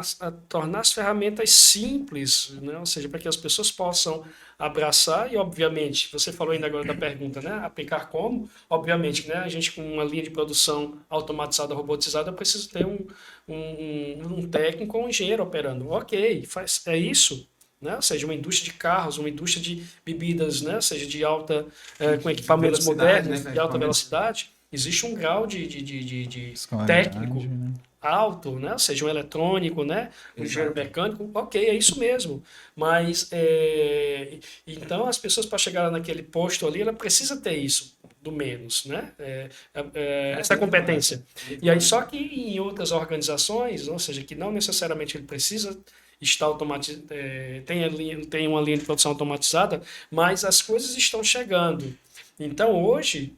as ferramentas simples, né? Ou seja, para que as pessoas possam abraçar e, obviamente, você falou ainda agora da pergunta, né? Aplicar como? Obviamente, né? A gente com uma linha de produção automatizada, robotizada, precisa ter um técnico ou um engenheiro operando. Ok, é isso. Né? Ou seja, uma indústria de carros, uma indústria de bebidas, né? Ou seja, de alta, com equipamentos velocidade, modernos, né? de alta velocidade, existe um grau de Escolaridade, técnico né? alto, né? Ou seja, um eletrônico, né? Um engenheiro mecânico, ok, é isso mesmo. Mas, então, as pessoas para chegar naquele posto ali, ela precisa ter isso, do menos, né? Essa competência. E aí, só que em outras organizações, ou seja, que não necessariamente ele precisa está tem uma linha de produção automatizada, mas as coisas estão chegando. Então, hoje,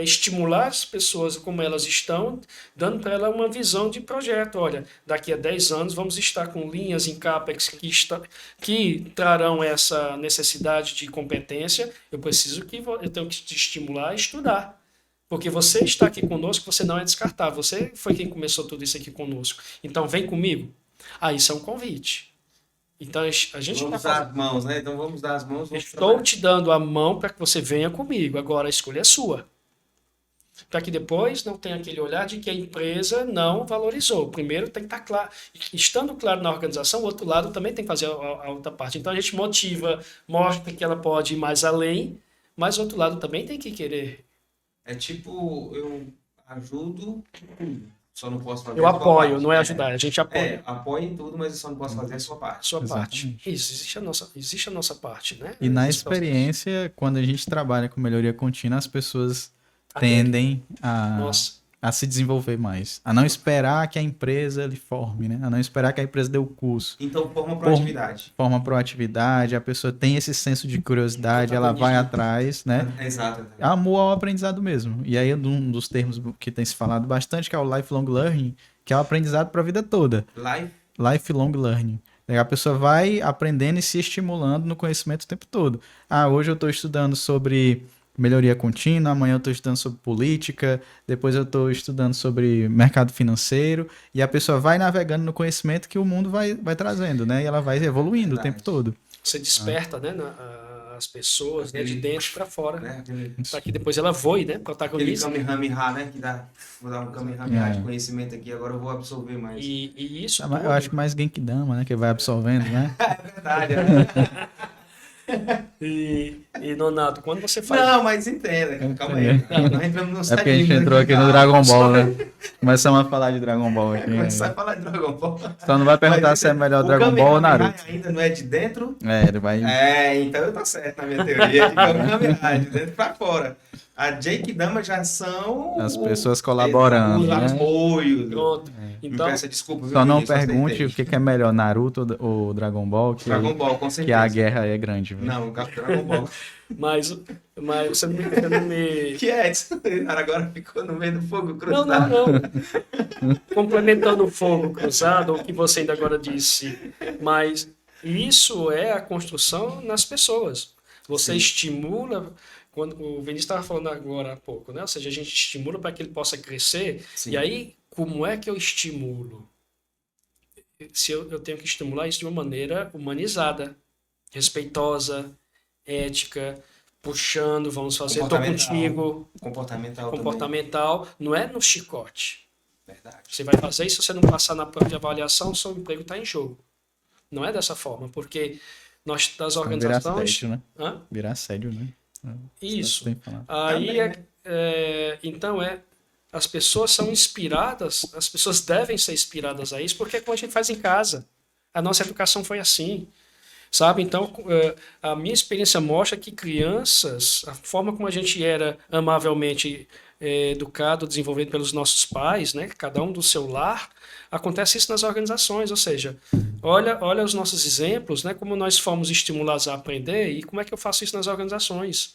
estimular as pessoas como elas estão, dando para ela uma visão de projeto. Olha, daqui a 10 anos vamos estar com linhas em CAPEX que trarão essa necessidade de competência. Eu tenho que te estimular a estudar. Porque você está aqui conosco, você não é descartável. Você foi quem começou tudo isso aqui conosco. Então, vem comigo. Isso é um convite. Então, a gente Vamos dar as mãos, né? Então vamos dar as mãos. Estou te dando a mão para que você venha comigo. Agora a escolha é sua. para que depois não tenha aquele olhar de que a empresa não valorizou. Primeiro tem que estar claro, estando claro na organização, o outro lado também tem que fazer a outra parte. Então a gente motiva, mostra que ela pode ir mais além, mas o outro lado também tem que querer. É tipo, eu ajudo, só não posso fazer Eu a sua apoio, parte. não é ajudar, a gente apoia. Apoio em tudo, mas eu só não posso fazer a sua parte. Sua parte. Exatamente. Isso, existe a nossa parte, né? E na Existe experiência, quando a gente trabalha com melhoria contínua, as pessoas Atende. tendem Nossa. a se desenvolver mais. A não esperar que a empresa lhe forme, né? A não esperar que a empresa dê o curso. Então, forma proatividade. Forma proatividade, a pessoa tem esse senso de curiosidade, ela vai atrás, né? Exato. Amor ao aprendizado mesmo. E aí, um dos termos que tem se falado bastante, que é o lifelong learning, que é o aprendizado para a vida toda. Lifelong learning. A pessoa vai aprendendo e se estimulando no conhecimento o tempo todo. Hoje eu estou estudando sobre melhoria contínua, amanhã eu estou estudando sobre política, depois eu estou estudando sobre mercado financeiro, e a pessoa vai navegando no conhecimento que o mundo vai trazendo, né? E ela vai evoluindo o tempo todo. Você desperta, né, as pessoas, né, de dentro para fora, né, para que depois ela voe, né, protagonize. Aquele Kamehameha, né, que dá, vou dar um Kamehameha de conhecimento aqui, agora eu vou absorver mais. E isso eu acho que mais Genkidama, né, que vai absorvendo, né? É verdade. E Nonato, quando você faz... Não, mas entenda, calma aí. Nós entramos no porque a gente entrou aqui no Dragon Ball, né? Começamos a falar de Dragon Ball aqui. Começar a falar de Dragon Ball. Só não vai perguntar se é melhor Dragon Ball ou Naruto. Ainda não é de dentro? Ele vai... então eu tô certo na minha teoria. De Kamehameha, de dentro pra fora. A Genkidama já são... as pessoas colaborando, os né? apoios. Pronto. Então, Peço desculpa, só não pergunte o que é melhor, Naruto ou Dragon Ball, Dragon Ball, com certeza. Que a guerra é grande. Viu? Não, Dragon Ball. mas você não me... Que é isso? Agora ficou no meio do fogo cruzado. Não. Complementando o fogo cruzado, o que você ainda agora disse, mas isso é a construção nas pessoas. Você estimula... Quando o Vinícius estava falando agora há pouco, né? Ou seja, a gente estimula para que ele possa crescer. Sim. E aí, como é que eu estimulo? Se eu tenho que estimular isso de uma maneira humanizada, respeitosa, ética, puxando, vamos fazer, estou contigo. Comportamental. Não é no chicote. Verdade. Você vai fazer isso, se você não passar na prova de avaliação, seu emprego está em jogo. Não é dessa forma, porque nós das organizações... Virar assédio, né? Isso. Aí então as pessoas são inspiradas, as pessoas devem ser inspiradas a isso, porque é como a gente faz em casa. A nossa educação foi assim, sabe? Então, a minha experiência mostra que crianças, a forma como a gente era amavelmente educado, desenvolvido pelos nossos pais, né? Cada um do seu lar, acontece isso nas organizações, ou seja, olha os nossos exemplos, né? Como nós fomos estimulados a aprender e como é que eu faço isso nas organizações,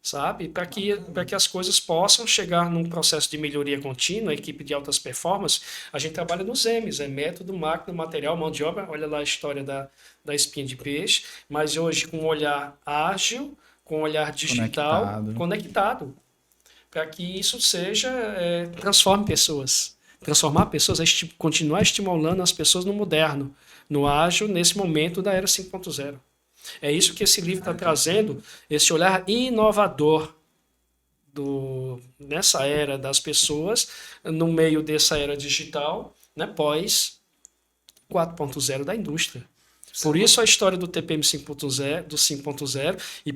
sabe? Para que as coisas possam chegar num processo de melhoria contínua, equipe de altas performances, a gente trabalha nos M's, método, máquina, material, mão de obra, olha lá a história da espinha de peixe, mas hoje com um olhar ágil, com um olhar digital, conectado. Para que isso transforme pessoas. Transformar pessoas é continuar estimulando as pessoas no moderno, no ágil, nesse momento da era 5.0. É isso que esse livro está trazendo, esse olhar inovador nessa era das pessoas, no meio dessa era digital, né, pós 4.0 da indústria. Por isso a história do TPM 5.0, do 5.0 e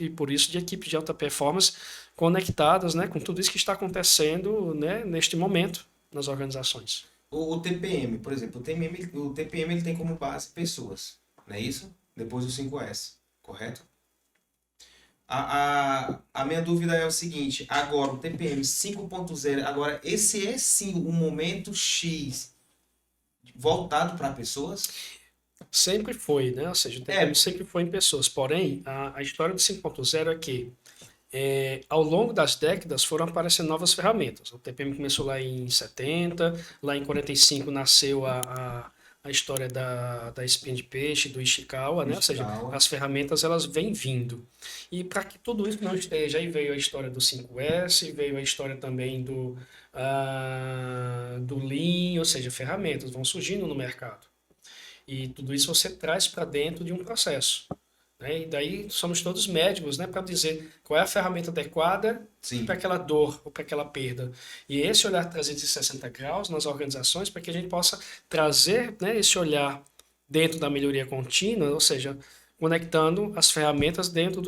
por isso de equipes de alta performance conectadas, né, com tudo isso que está acontecendo, né, neste momento nas organizações. O TPM, por exemplo, o TPM ele tem como base pessoas, não é isso? Depois do 5S, correto? A minha dúvida é o seguinte, agora o TPM 5.0, agora esse é sim o momento X voltado para pessoas? Sempre foi, né? Ou seja, o TPM sempre foi em pessoas, porém a história do 5.0 é que ao longo das décadas foram aparecendo novas ferramentas. O TPM começou lá em 70, lá em 45 nasceu a história da espinha de peixe, do Ishikawa, né? Ou seja, as ferramentas elas vêm vindo. E para que tudo isso não esteja, aí veio a história do 5S, veio a história também do Lean, ou seja, ferramentas vão surgindo no mercado. E tudo isso você traz para dentro de um processo. né? E daí somos todos médicos, né, para dizer qual é a ferramenta adequada para aquela dor ou para aquela perda. E esse olhar 360 graus nas organizações para que a gente possa trazer, né, esse olhar dentro da melhoria contínua, ou seja, conectando as ferramentas dentro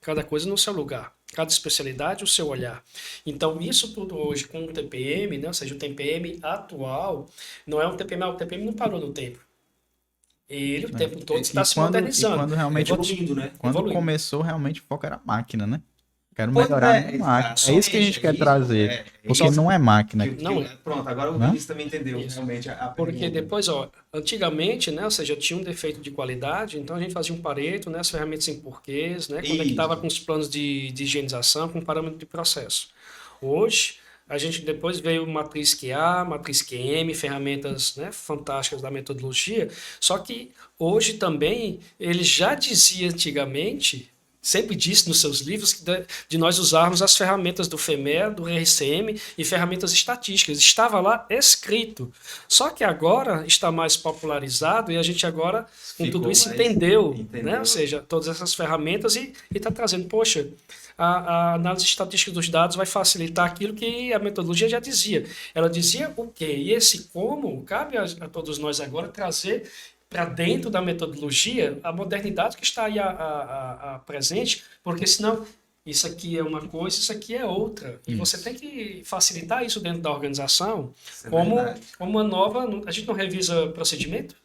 cada coisa no seu lugar, cada especialidade o seu olhar. Então, isso tudo hoje com o TPM, né, ou seja, o TPM atual, não é um TPM, o TPM não parou no tempo. Ele o tempo todo está se modernizando. E quando realmente, evoluindo, né? Quando Evoluindo. começou, realmente o foco era máquina, né? Quero Pois melhorar é, a máquina. É isso que a gente quer isso, trazer. Porque não é máquina. Não é. Pronto, agora o Né? Vinícius também entendeu realmente a Porque pergunta. depois, ó, antigamente, né, ou seja, tinha um defeito de qualidade, então a gente fazia um Pareto, né, as ferramentas em porquês, né, conectava com os planos de higienização, com parâmetro de processo. Hoje, a gente depois veio matriz QA, matriz QM, ferramentas, né, fantásticas da metodologia, só que hoje também, ele já dizia antigamente, sempre disse nos seus livros, de nós usarmos as ferramentas do FEMEA, do RCM e ferramentas estatísticas. Estava lá escrito. Só que agora está mais popularizado e a gente agora, com tudo isso, entendeu. Né? Ou seja, todas essas ferramentas e está trazendo, poxa, a análise estatística dos dados vai facilitar aquilo que a metodologia já dizia. Ela dizia o quê? E esse como cabe a todos nós agora trazer para dentro da metodologia a modernidade que está aí presente, porque senão isso aqui é uma coisa, isso aqui é outra. E você tem que facilitar isso dentro da organização como uma nova... A gente não revisa procedimento?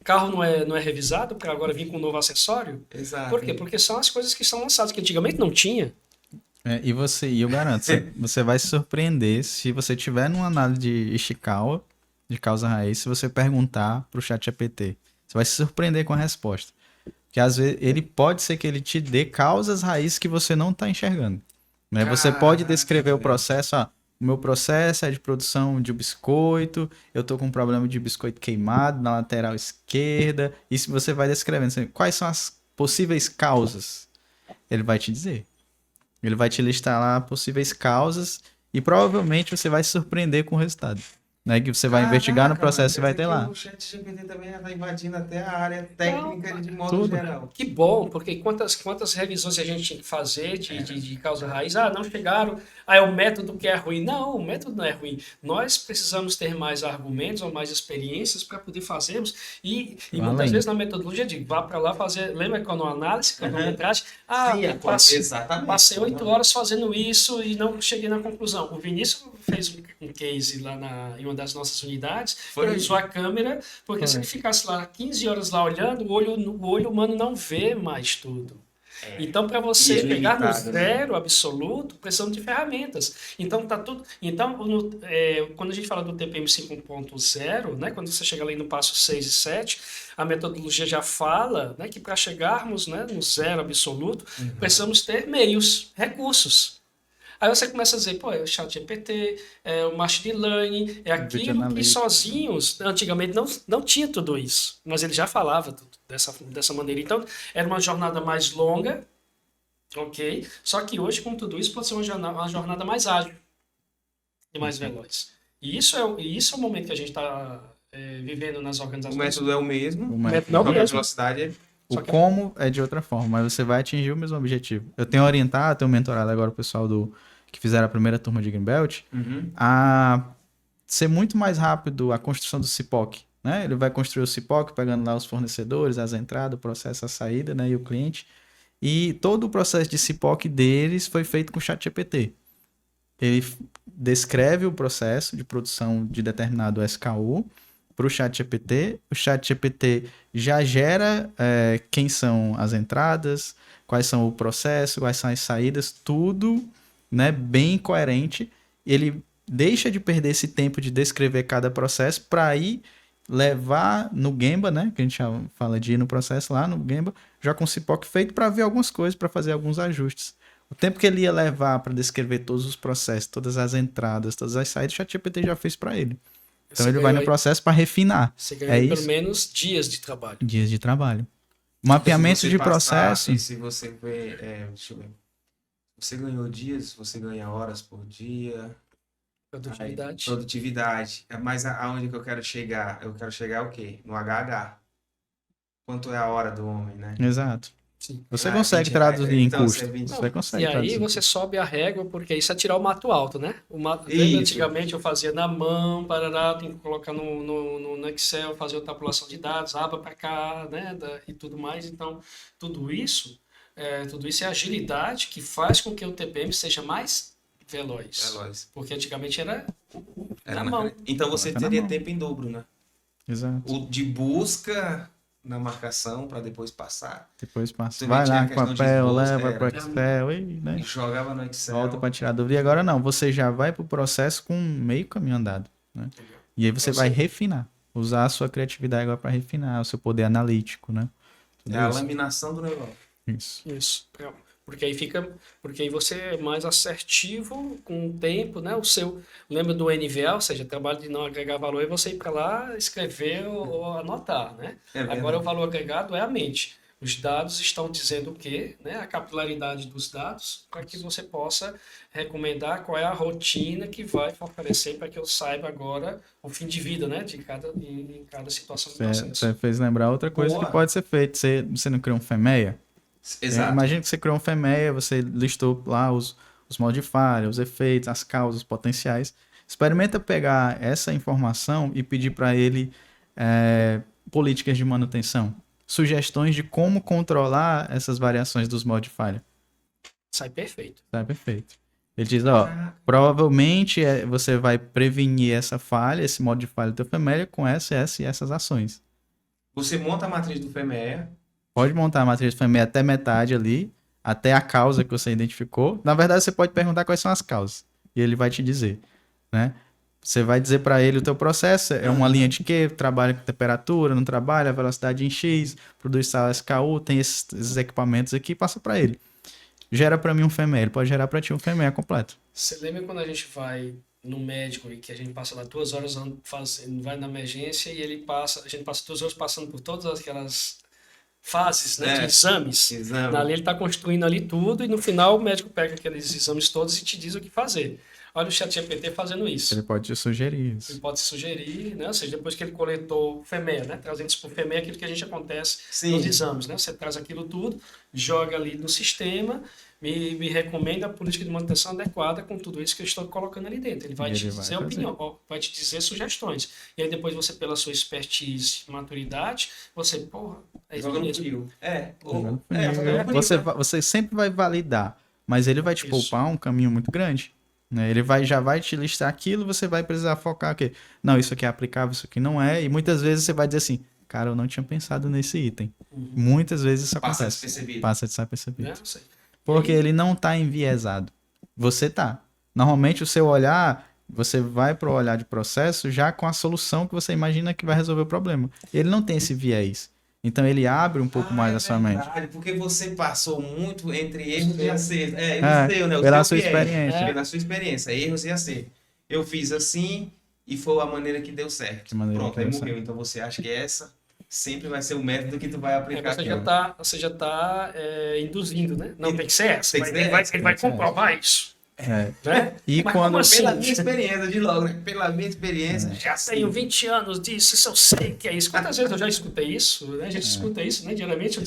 Carro não é revisado para agora vir com um novo acessório? Exato. Por quê? Porque são as coisas que são lançadas, que antigamente não tinha. E eu garanto, você vai se surpreender se você tiver numa análise de Ishikawa, de causa raiz, se você perguntar para o ChatGPT. Você vai se surpreender com a resposta. Porque às vezes ele pode ser que ele te dê causas raízes que você não está enxergando. Né? Você pode descrever o processo, o meu processo é de produção de biscoito, eu estou com um problema de biscoito queimado na lateral esquerda, e se você vai descrevendo assim, quais são as possíveis causas, ele vai te dizer. Ele vai te listar lá possíveis causas e provavelmente você vai se surpreender com o resultado. Né, que você vai investigar no processo e vai ter lá. O ChatGPT também já está invadindo até a área técnica de modo geral. Que bom, porque quantas revisões a gente tinha que fazer de causa raiz? Não chegaram, é o método que é ruim. Não, o método não é ruim. Nós precisamos ter mais argumentos ou mais experiências para poder fazermos. E muitas vezes na metodologia, digo, vá para lá fazer, lembra econoanálise, cronometragem? Exatamente. Passei 8 horas fazendo isso e não cheguei na conclusão. O Vinícius fez um case lá em uma das nossas unidades, ele usou a câmera, porque se ele ficasse lá 15 horas lá olhando, o olho humano não vê mais tudo. Então, para você pegar no zero absoluto, precisamos de ferramentas. Então, tá tudo. Então, quando a gente fala do TPM 5.0, né, quando você chega ali no passo 6 e 7, a metodologia já fala, né, que para chegarmos, né, no zero absoluto, precisamos ter meios, recursos. Aí você começa a dizer, pô, é o ChatGPT, é o Machine Learning, é aquilo que sozinhos, antigamente não tinha tudo isso, mas ele já falava tudo dessa maneira. Então, era uma jornada mais longa, ok? Só que hoje, com tudo isso, pode ser uma jornada mais ágil e mais veloz. E isso é o momento que a gente está vivendo nas organizações. O método é o mesmo, o método é o mesmo. A velocidade o como é de outra forma, mas você vai atingir o mesmo objetivo. Eu tenho orientado, tenho mentorado agora o pessoal que fizeram a primeira turma de Greenbelt a ser muito mais rápido a construção do CIPOC. Né? Ele vai construir o CIPOC pegando lá os fornecedores, as entradas, o processo, a saída, né? E o cliente. E todo o processo de CIPOC deles foi feito com o ChatGPT. Ele descreve o processo de produção de determinado SKU para o ChatGPT. O ChatGPT já gera quem são as entradas, quais são o processo, quais são as saídas, tudo, né, bem coerente. Ele deixa de perder esse tempo de descrever cada processo para ir levar no Gemba, né, que a gente já fala de ir no processo lá no Gemba, já com o CIPOC feito para ver algumas coisas, para fazer alguns ajustes. O tempo que ele ia levar para descrever todos os processos, todas as entradas, todas as saídas, o ChatGPT já fez para ele. Então ele vai no processo para refinar. Você ganhou pelo menos dias de trabalho. Dias de trabalho. Mapeamento de processo. Se você vê, deixa eu ver. Você ganhou dias, você ganha horas por dia. Produtividade. Produtividade. Mas aonde que eu quero chegar? Eu quero chegar o quê? No HH. quanto é a hora do homem, né? Exato. Sim. Você consegue traduzir em custo. Você consegue E aí traduzir. você sobe a régua, porque isso é tirar o mato alto, né? Lembra, Isso. antigamente eu fazia na mão, parará, tem que colocar no Excel, fazer a tabulação de dados, aba para cá, né? E tudo mais. Então, tudo isso é agilidade que faz com que o TPM seja mais veloz. Porque antigamente era na mão. Então você Coloca na teria mão. tempo em dobro, né? Exato. O de busca na marcação para depois passar. Depois passa. Você Vai tinha lá a com questão de papel, esboço, leva era. para Excel e, né? E jogava no Excel. Volta para tirar dúvida. E agora não, você já vai pro processo com meio caminho andado, né? E aí você vai refinar. Usar a sua criatividade agora para refinar, o seu poder analítico, né? Tudo É a isso. laminação do negócio. Isso. Porque aí você é mais assertivo com o tempo, né? Lembra do NVA, ou seja, trabalho de não agregar valor é você ir para lá, escrever ou anotar, né? Agora o valor agregado é a mente. Os dados estão dizendo o quê, né? A capilaridade dos dados, para que você possa recomendar qual é a rotina que vai fortalecer para que eu saiba agora o fim de vida, né? Em cada situação do processo. Você fez lembrar outra coisa Boa. que pode ser feita. Você não criou um FEMEA? Exato. Imagina que você criou um FEMEA, você listou lá os modifiers, os efeitos, as causas, os potenciais. Experimenta pegar essa informação e pedir para ele políticas de manutenção. Sugestões de como controlar essas variações dos modifiers. Sai perfeito. Sai perfeito. Ele diz, ó, provavelmente você vai prevenir essa falha, esse modifier do teu FEMEA com essas e essas ações. Você monta a matriz do FEMEA. Pode montar a matriz do FEMEA até metade ali, até a causa que você identificou. Na verdade, você pode perguntar quais são as causas. E ele vai te dizer, né? Você vai dizer para ele o teu processo, é uma linha de quê? Trabalha com temperatura, não trabalha, velocidade em X, produz sal SKU, tem esses equipamentos aqui, passa para ele. Gera para mim um FEMEA, ele pode gerar para ti um FEMEA completo. Você lembra quando a gente vai no médico e que a gente passa lá 2 horas vai na emergência e a gente passa 2 horas passando por todas aquelas fases, né, de exames. Ali ele está construindo ali tudo e no final o médico pega aqueles exames todos e te diz o que fazer. Olha o ChatGPT fazendo isso. Ele pode te sugerir isso. Ele pode te sugerir, né? Ou seja, depois que ele coletou o FEMEA, né? Trazendo isso para o FEMEA, aquilo que a gente acontece nos exames, né? Você traz aquilo tudo, joga ali no sistema, me recomenda a política de manutenção adequada com tudo isso que eu estou colocando ali dentro. Ele vai te dizer opinião, vai te dizer sugestões. E aí depois você, pela sua expertise e maturidade, você, é isso mesmo. Você sempre vai validar, mas ele vai te poupar um caminho muito grande. Né? Ele já vai te listar aquilo, você vai precisar focar o quê? Não, isso aqui é aplicável, isso aqui não é. E muitas vezes você vai dizer assim, cara, eu não tinha pensado nesse item. Muitas vezes isso acontece. Passa desapercebido. Porque ele não está enviesado. Você tá. Normalmente o seu olhar, você vai para o olhar de processo já com a solução que você imagina que vai resolver o problema. Ele não tem esse viés. Então ele abre um pouco mais a sua mente. Porque você passou muito entre erros e acertos. Pela sua experiência. Pela sua experiência, erros e acertos. Eu fiz assim e foi a maneira que deu certo. Pronto, aí morreu. Então você acha que essa sempre vai ser o método que tu vai aplicar. Você já está induzindo, né? Não, tem que ser essa. Ele vai comprovar isso. Né? E mas quando assim? Pela minha experiência, de logo, né? Pela minha experiência. Já tenho 20 anos disso, isso eu sei que é isso. Quantas vezes eu já escutei isso? Né? A gente escuta isso, né? Diariamente.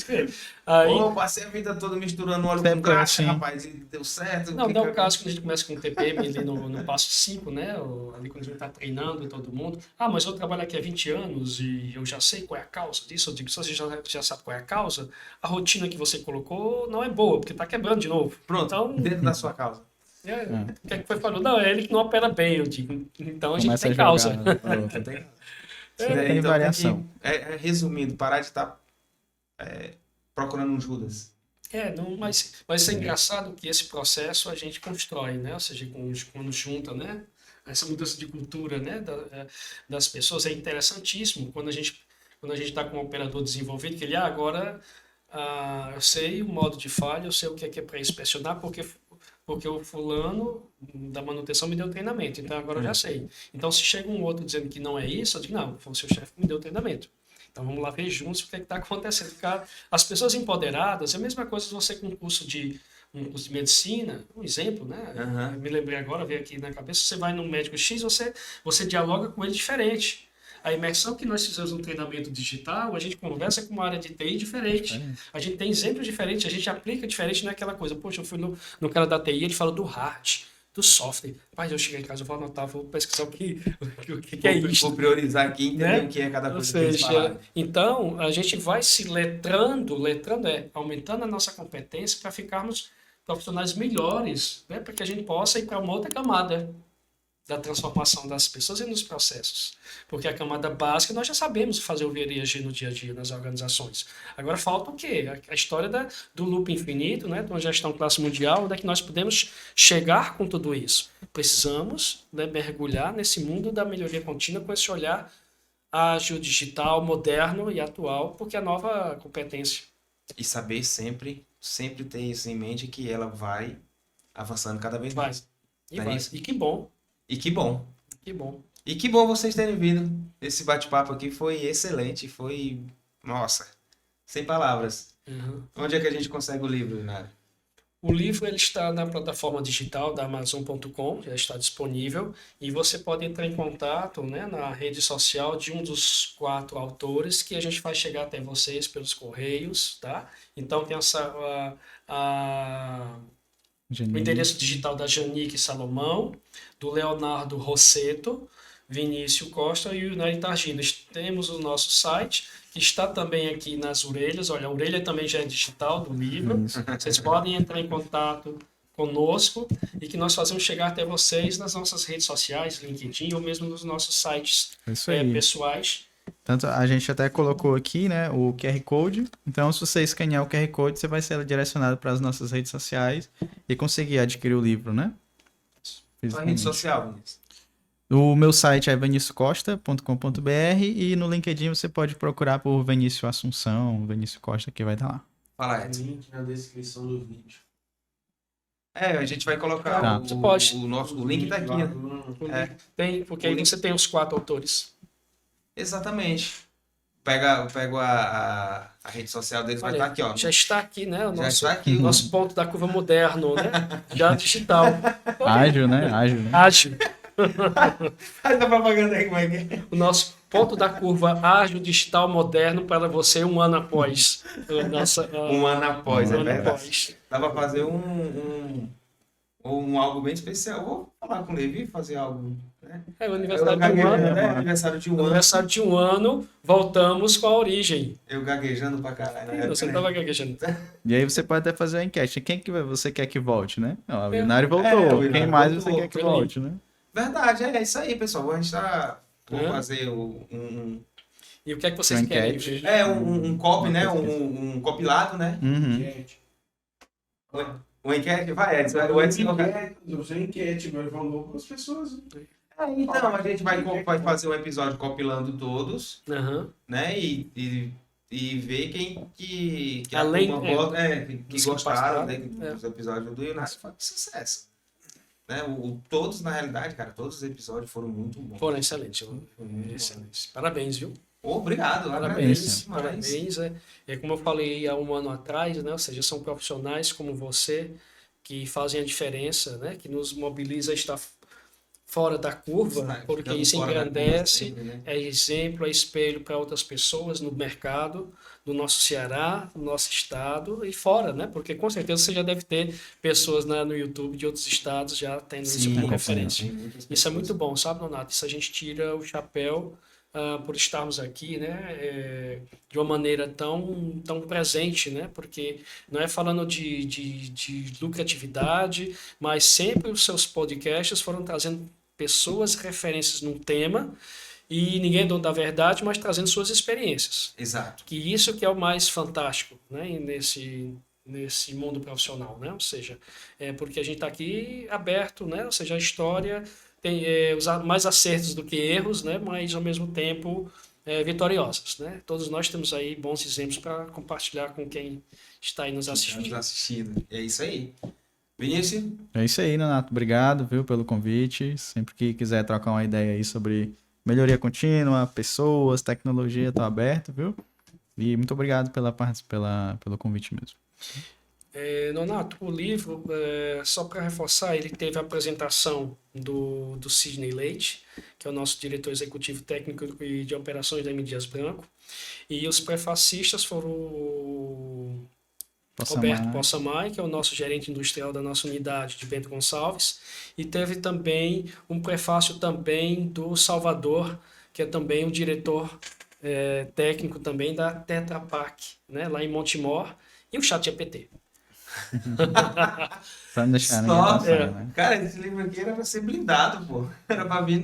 Eu passei a vida toda misturando óleo com graxa, rapaz, e deu certo. Não, dá o caso quando a gente começa com o TPM ali no passo 5, né? Ali quando a gente está treinando todo mundo. Mas eu trabalho aqui há 20 anos e eu já sei qual é a causa disso. Eu digo, se você já sabe qual é a causa, a rotina que você colocou não é boa, porque está quebrando de novo. Pronto, então, dentro da sua causa. O que é que foi falou? Não, é ele que não opera bem, eu digo. Então a gente tem causa. Tem variação. Resumindo, parar de estar procurando um Judas. Mas é engraçado que esse processo a gente constrói, né? Ou seja, quando junta, né? Essa mudança de cultura, né? Das pessoas é interessantíssimo quando a gente está com um operador desenvolvido, que ele agora eu sei o modo de falha, eu sei o que é para inspecionar, porque o fulano da manutenção me deu treinamento, então agora eu já sei. Então, se chega um outro dizendo que não é isso, eu digo, não, foi o seu chefe que me deu treinamento. Então, vamos lá ver juntos o que está acontecendo. Porque as pessoas empoderadas, é a mesma coisa você com um curso de medicina, um exemplo, né? Me lembrei agora, veio aqui na cabeça, você vai num médico X, você dialoga com ele diferente. A imersão que nós fizemos no treinamento digital, a gente conversa com uma área de TI diferente. A gente tem exemplos diferentes, a gente aplica diferente naquela coisa. Poxa, eu fui no cara da TI, ele fala do hard, do software. Pai, eu cheguei em casa, eu vou anotar, vou pesquisar o que é isso. Vou priorizar aqui e entender o que é cada coisa que eles falaram. Então, a gente vai se letrando aumentando a nossa competência para ficarmos profissionais melhores, né? Para que a gente possa ir para uma outra camada da transformação das pessoas e nos processos. Porque a camada básica nós já sabemos fazer o ver e agir no dia a dia nas organizações. Agora falta o quê? A história do loop infinito, né? De uma gestão classe mundial, onde é que nós podemos chegar com tudo isso. Precisamos, né, mergulhar nesse mundo da melhoria contínua com esse olhar ágil, digital, moderno e atual, porque é a nova competência. E saber sempre ter isso em mente, que ela vai avançando cada vez mais. E que bom. E que bom. Que bom. E que bom vocês terem vindo. Esse bate-papo aqui foi excelente. Foi, nossa, sem palavras. Onde é que a gente consegue o livro, Leonardo? O livro ele está na plataforma digital da Amazon.com, já está disponível. E você pode entrar em contato, né, na rede social de um dos 4 autores, que a gente vai chegar até vocês pelos correios, tá? Então tem o endereço digital da Janique Salomão, do Leonardo Rosseto, Vinícius Costa e o Nari Targino. Temos o nosso site, que está também aqui nas orelhas. Olha, a orelha também já é digital do livro. Vocês podem entrar em contato conosco e que nós fazemos chegar até vocês nas nossas redes sociais, LinkedIn, ou mesmo nos nossos sites pessoais. Tanto a gente até colocou aqui, né, o QR Code. Então, se você escanear o QR Code, você vai ser direcionado para as nossas redes sociais e conseguir adquirir o livro, né? A rede social, Vinícius? O meu site é veniciuscosta.com.br e no LinkedIn você pode procurar por Vinícius Assunção, Vinícius Costa, que vai estar lá. Fala, Edson. Link na descrição do vídeo. A gente vai colocar o link tá aqui, né? Tem, porque aí você tem os 4 autores. Exatamente. Pego a rede social deles, vai estar aqui, ó. Já está aqui, né? O Já está aqui. Nosso ponto da curva moderno, né? Já digital. Ágil, né? Ágil. Faz a propaganda aí, como é que é? O nosso ponto da curva ágil, digital, moderno para você 1 ano após. Um ano após, é verdade. Após. Dá para fazer algo bem especial. Vou falar com o Levi, fazer algo... É o aniversário de 1 ano. Aniversário de 1 ano. Aniversário de 1 ano, voltamos com a origem. Eu gaguejando pra caralho. Você não estava gaguejando. E aí você pode até fazer uma enquete. Quem que você quer que volte, né? O Leonardo voltou. Quem mais você quer que volte, né? Verdade, é isso aí, pessoal. A gente tá... Vamos fazer E o que é que vocês querem? Um copy, né? Um compilado, né? Uma enquete? Vai, Edson. Você enquete, mas falou com as pessoas. Então, a gente vai fazer um episódio compilando todos, né? E ver quem que além que gostaram, né? Dos episódios do Ionas foi um sucesso. Né? Todos, na realidade, cara, todos os episódios foram muito bons. Foram excelentes. Excelentes. Parabéns, viu? Obrigado. Parabéns. É como eu falei há 1 ano atrás, né? Ou seja, são profissionais como você que fazem a diferença, né? Que nos mobiliza a estar fora da curva, porque isso engrandece, é exemplo, é espelho para outras pessoas no mercado, do nosso Ceará, do nosso estado e fora, né? Porque com certeza você já deve ter pessoas no YouTube de outros estados já tendo isso como referência. Isso é muito bom, sabe, Donato? Isso a gente tira o chapéu por estarmos aqui, né? De uma maneira tão presente, né? Porque não é falando de lucratividade, mas sempre os seus podcasts foram trazendo pessoas, referências num tema, e ninguém é dono da verdade, mas trazendo suas experiências. Exato. Que isso que é o mais fantástico, né? Nesse mundo profissional, né? Ou seja, porque a gente está aqui aberto, né? Ou seja, a história tem mais acertos do que erros, né? Mas ao mesmo tempo vitoriosas, né? Todos nós temos aí bons exemplos para compartilhar com quem está aí nos assistindo. É isso aí. Vinícius? É isso aí, Renato. Obrigado, viu, pelo convite. Sempre que quiser trocar uma ideia aí sobre melhoria contínua, pessoas, tecnologia, tô aberto, viu? E muito obrigado pelo convite mesmo. Nonato, o livro, só para reforçar, ele teve a apresentação do Sidney Leite, que é o nosso diretor executivo técnico e de operações da M. Dias Branco, e os prefacistas foram o Roberto Possamay, que é o nosso gerente industrial da nossa unidade de Bento Gonçalves, e teve também um prefácio também do Salvador, que é também o diretor técnico também da Tetra Pak, né, lá em Montemor, e o ChatGPT. Pra não deixar ninguém passar, né? Cara, esse livro aqui era pra ser blindado, pô. Era pra vir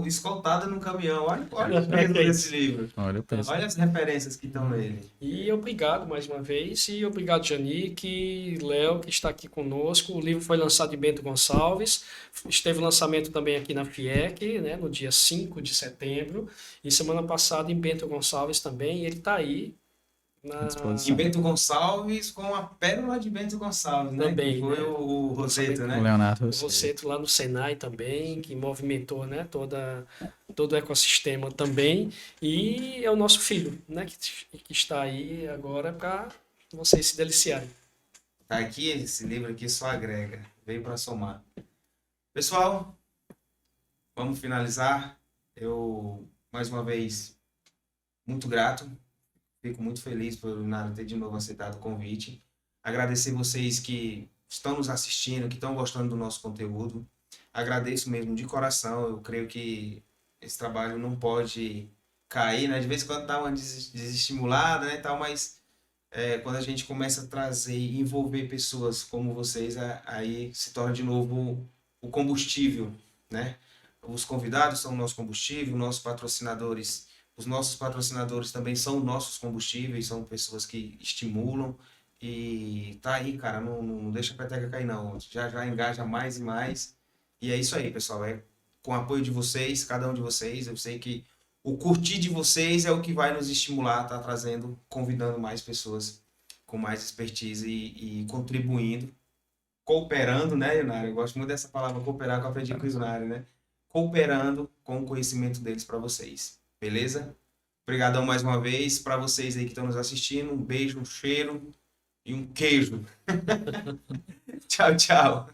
escoltado no caminhão. Olha o peso desse livro. Olha as referências que estão nele. E obrigado mais uma vez. E obrigado, Janique, Léo, que está aqui conosco. O livro foi lançado em Bento Gonçalves. Esteve o lançamento também aqui na FIEC, né, no dia 5 de setembro. E semana passada em Bento Gonçalves também. E ele está aí. Em Bento Gonçalves, com a pérola de Bento Gonçalves, né? Também, que foi né? o Rosseto, né? O Leonardo Rosseto. O Rosseto lá no Senai também, que movimentou, né, todo o ecossistema também. E é o nosso filho, né, que está aí agora para vocês se deliciarem. Tá aqui, esse livro aqui só agrega, veio para somar. Pessoal, vamos finalizar. Eu, mais uma vez, muito grato. Fico muito feliz por o Nara ter de novo aceitado o convite. Agradecer vocês que estão nos assistindo, que estão gostando do nosso conteúdo. Agradeço mesmo de coração. Eu creio que esse trabalho não pode cair, né? De vez em quando dá uma desestimulada, né, tal, mas quando a gente começa a trazer e envolver pessoas como vocês, aí se torna de novo o combustível, né? Os convidados são o nosso combustível, os nossos patrocinadores também são nossos combustíveis, são pessoas que estimulam. E tá aí, cara, não deixa a peteca cair não, já engaja mais e mais. E é isso aí, pessoal, com o apoio de vocês, cada um de vocês, eu sei que o curtir de vocês é o que vai nos estimular, tá trazendo, convidando mais pessoas com mais expertise e contribuindo, cooperando, né, Ionário? Eu gosto muito dessa palavra cooperar que eu aprendi com o Ionário, né? Cooperando com o conhecimento deles para vocês, beleza? Obrigadão mais uma vez, para vocês aí que estão nos assistindo, um beijo, um cheiro e um queijo. Tchau, tchau.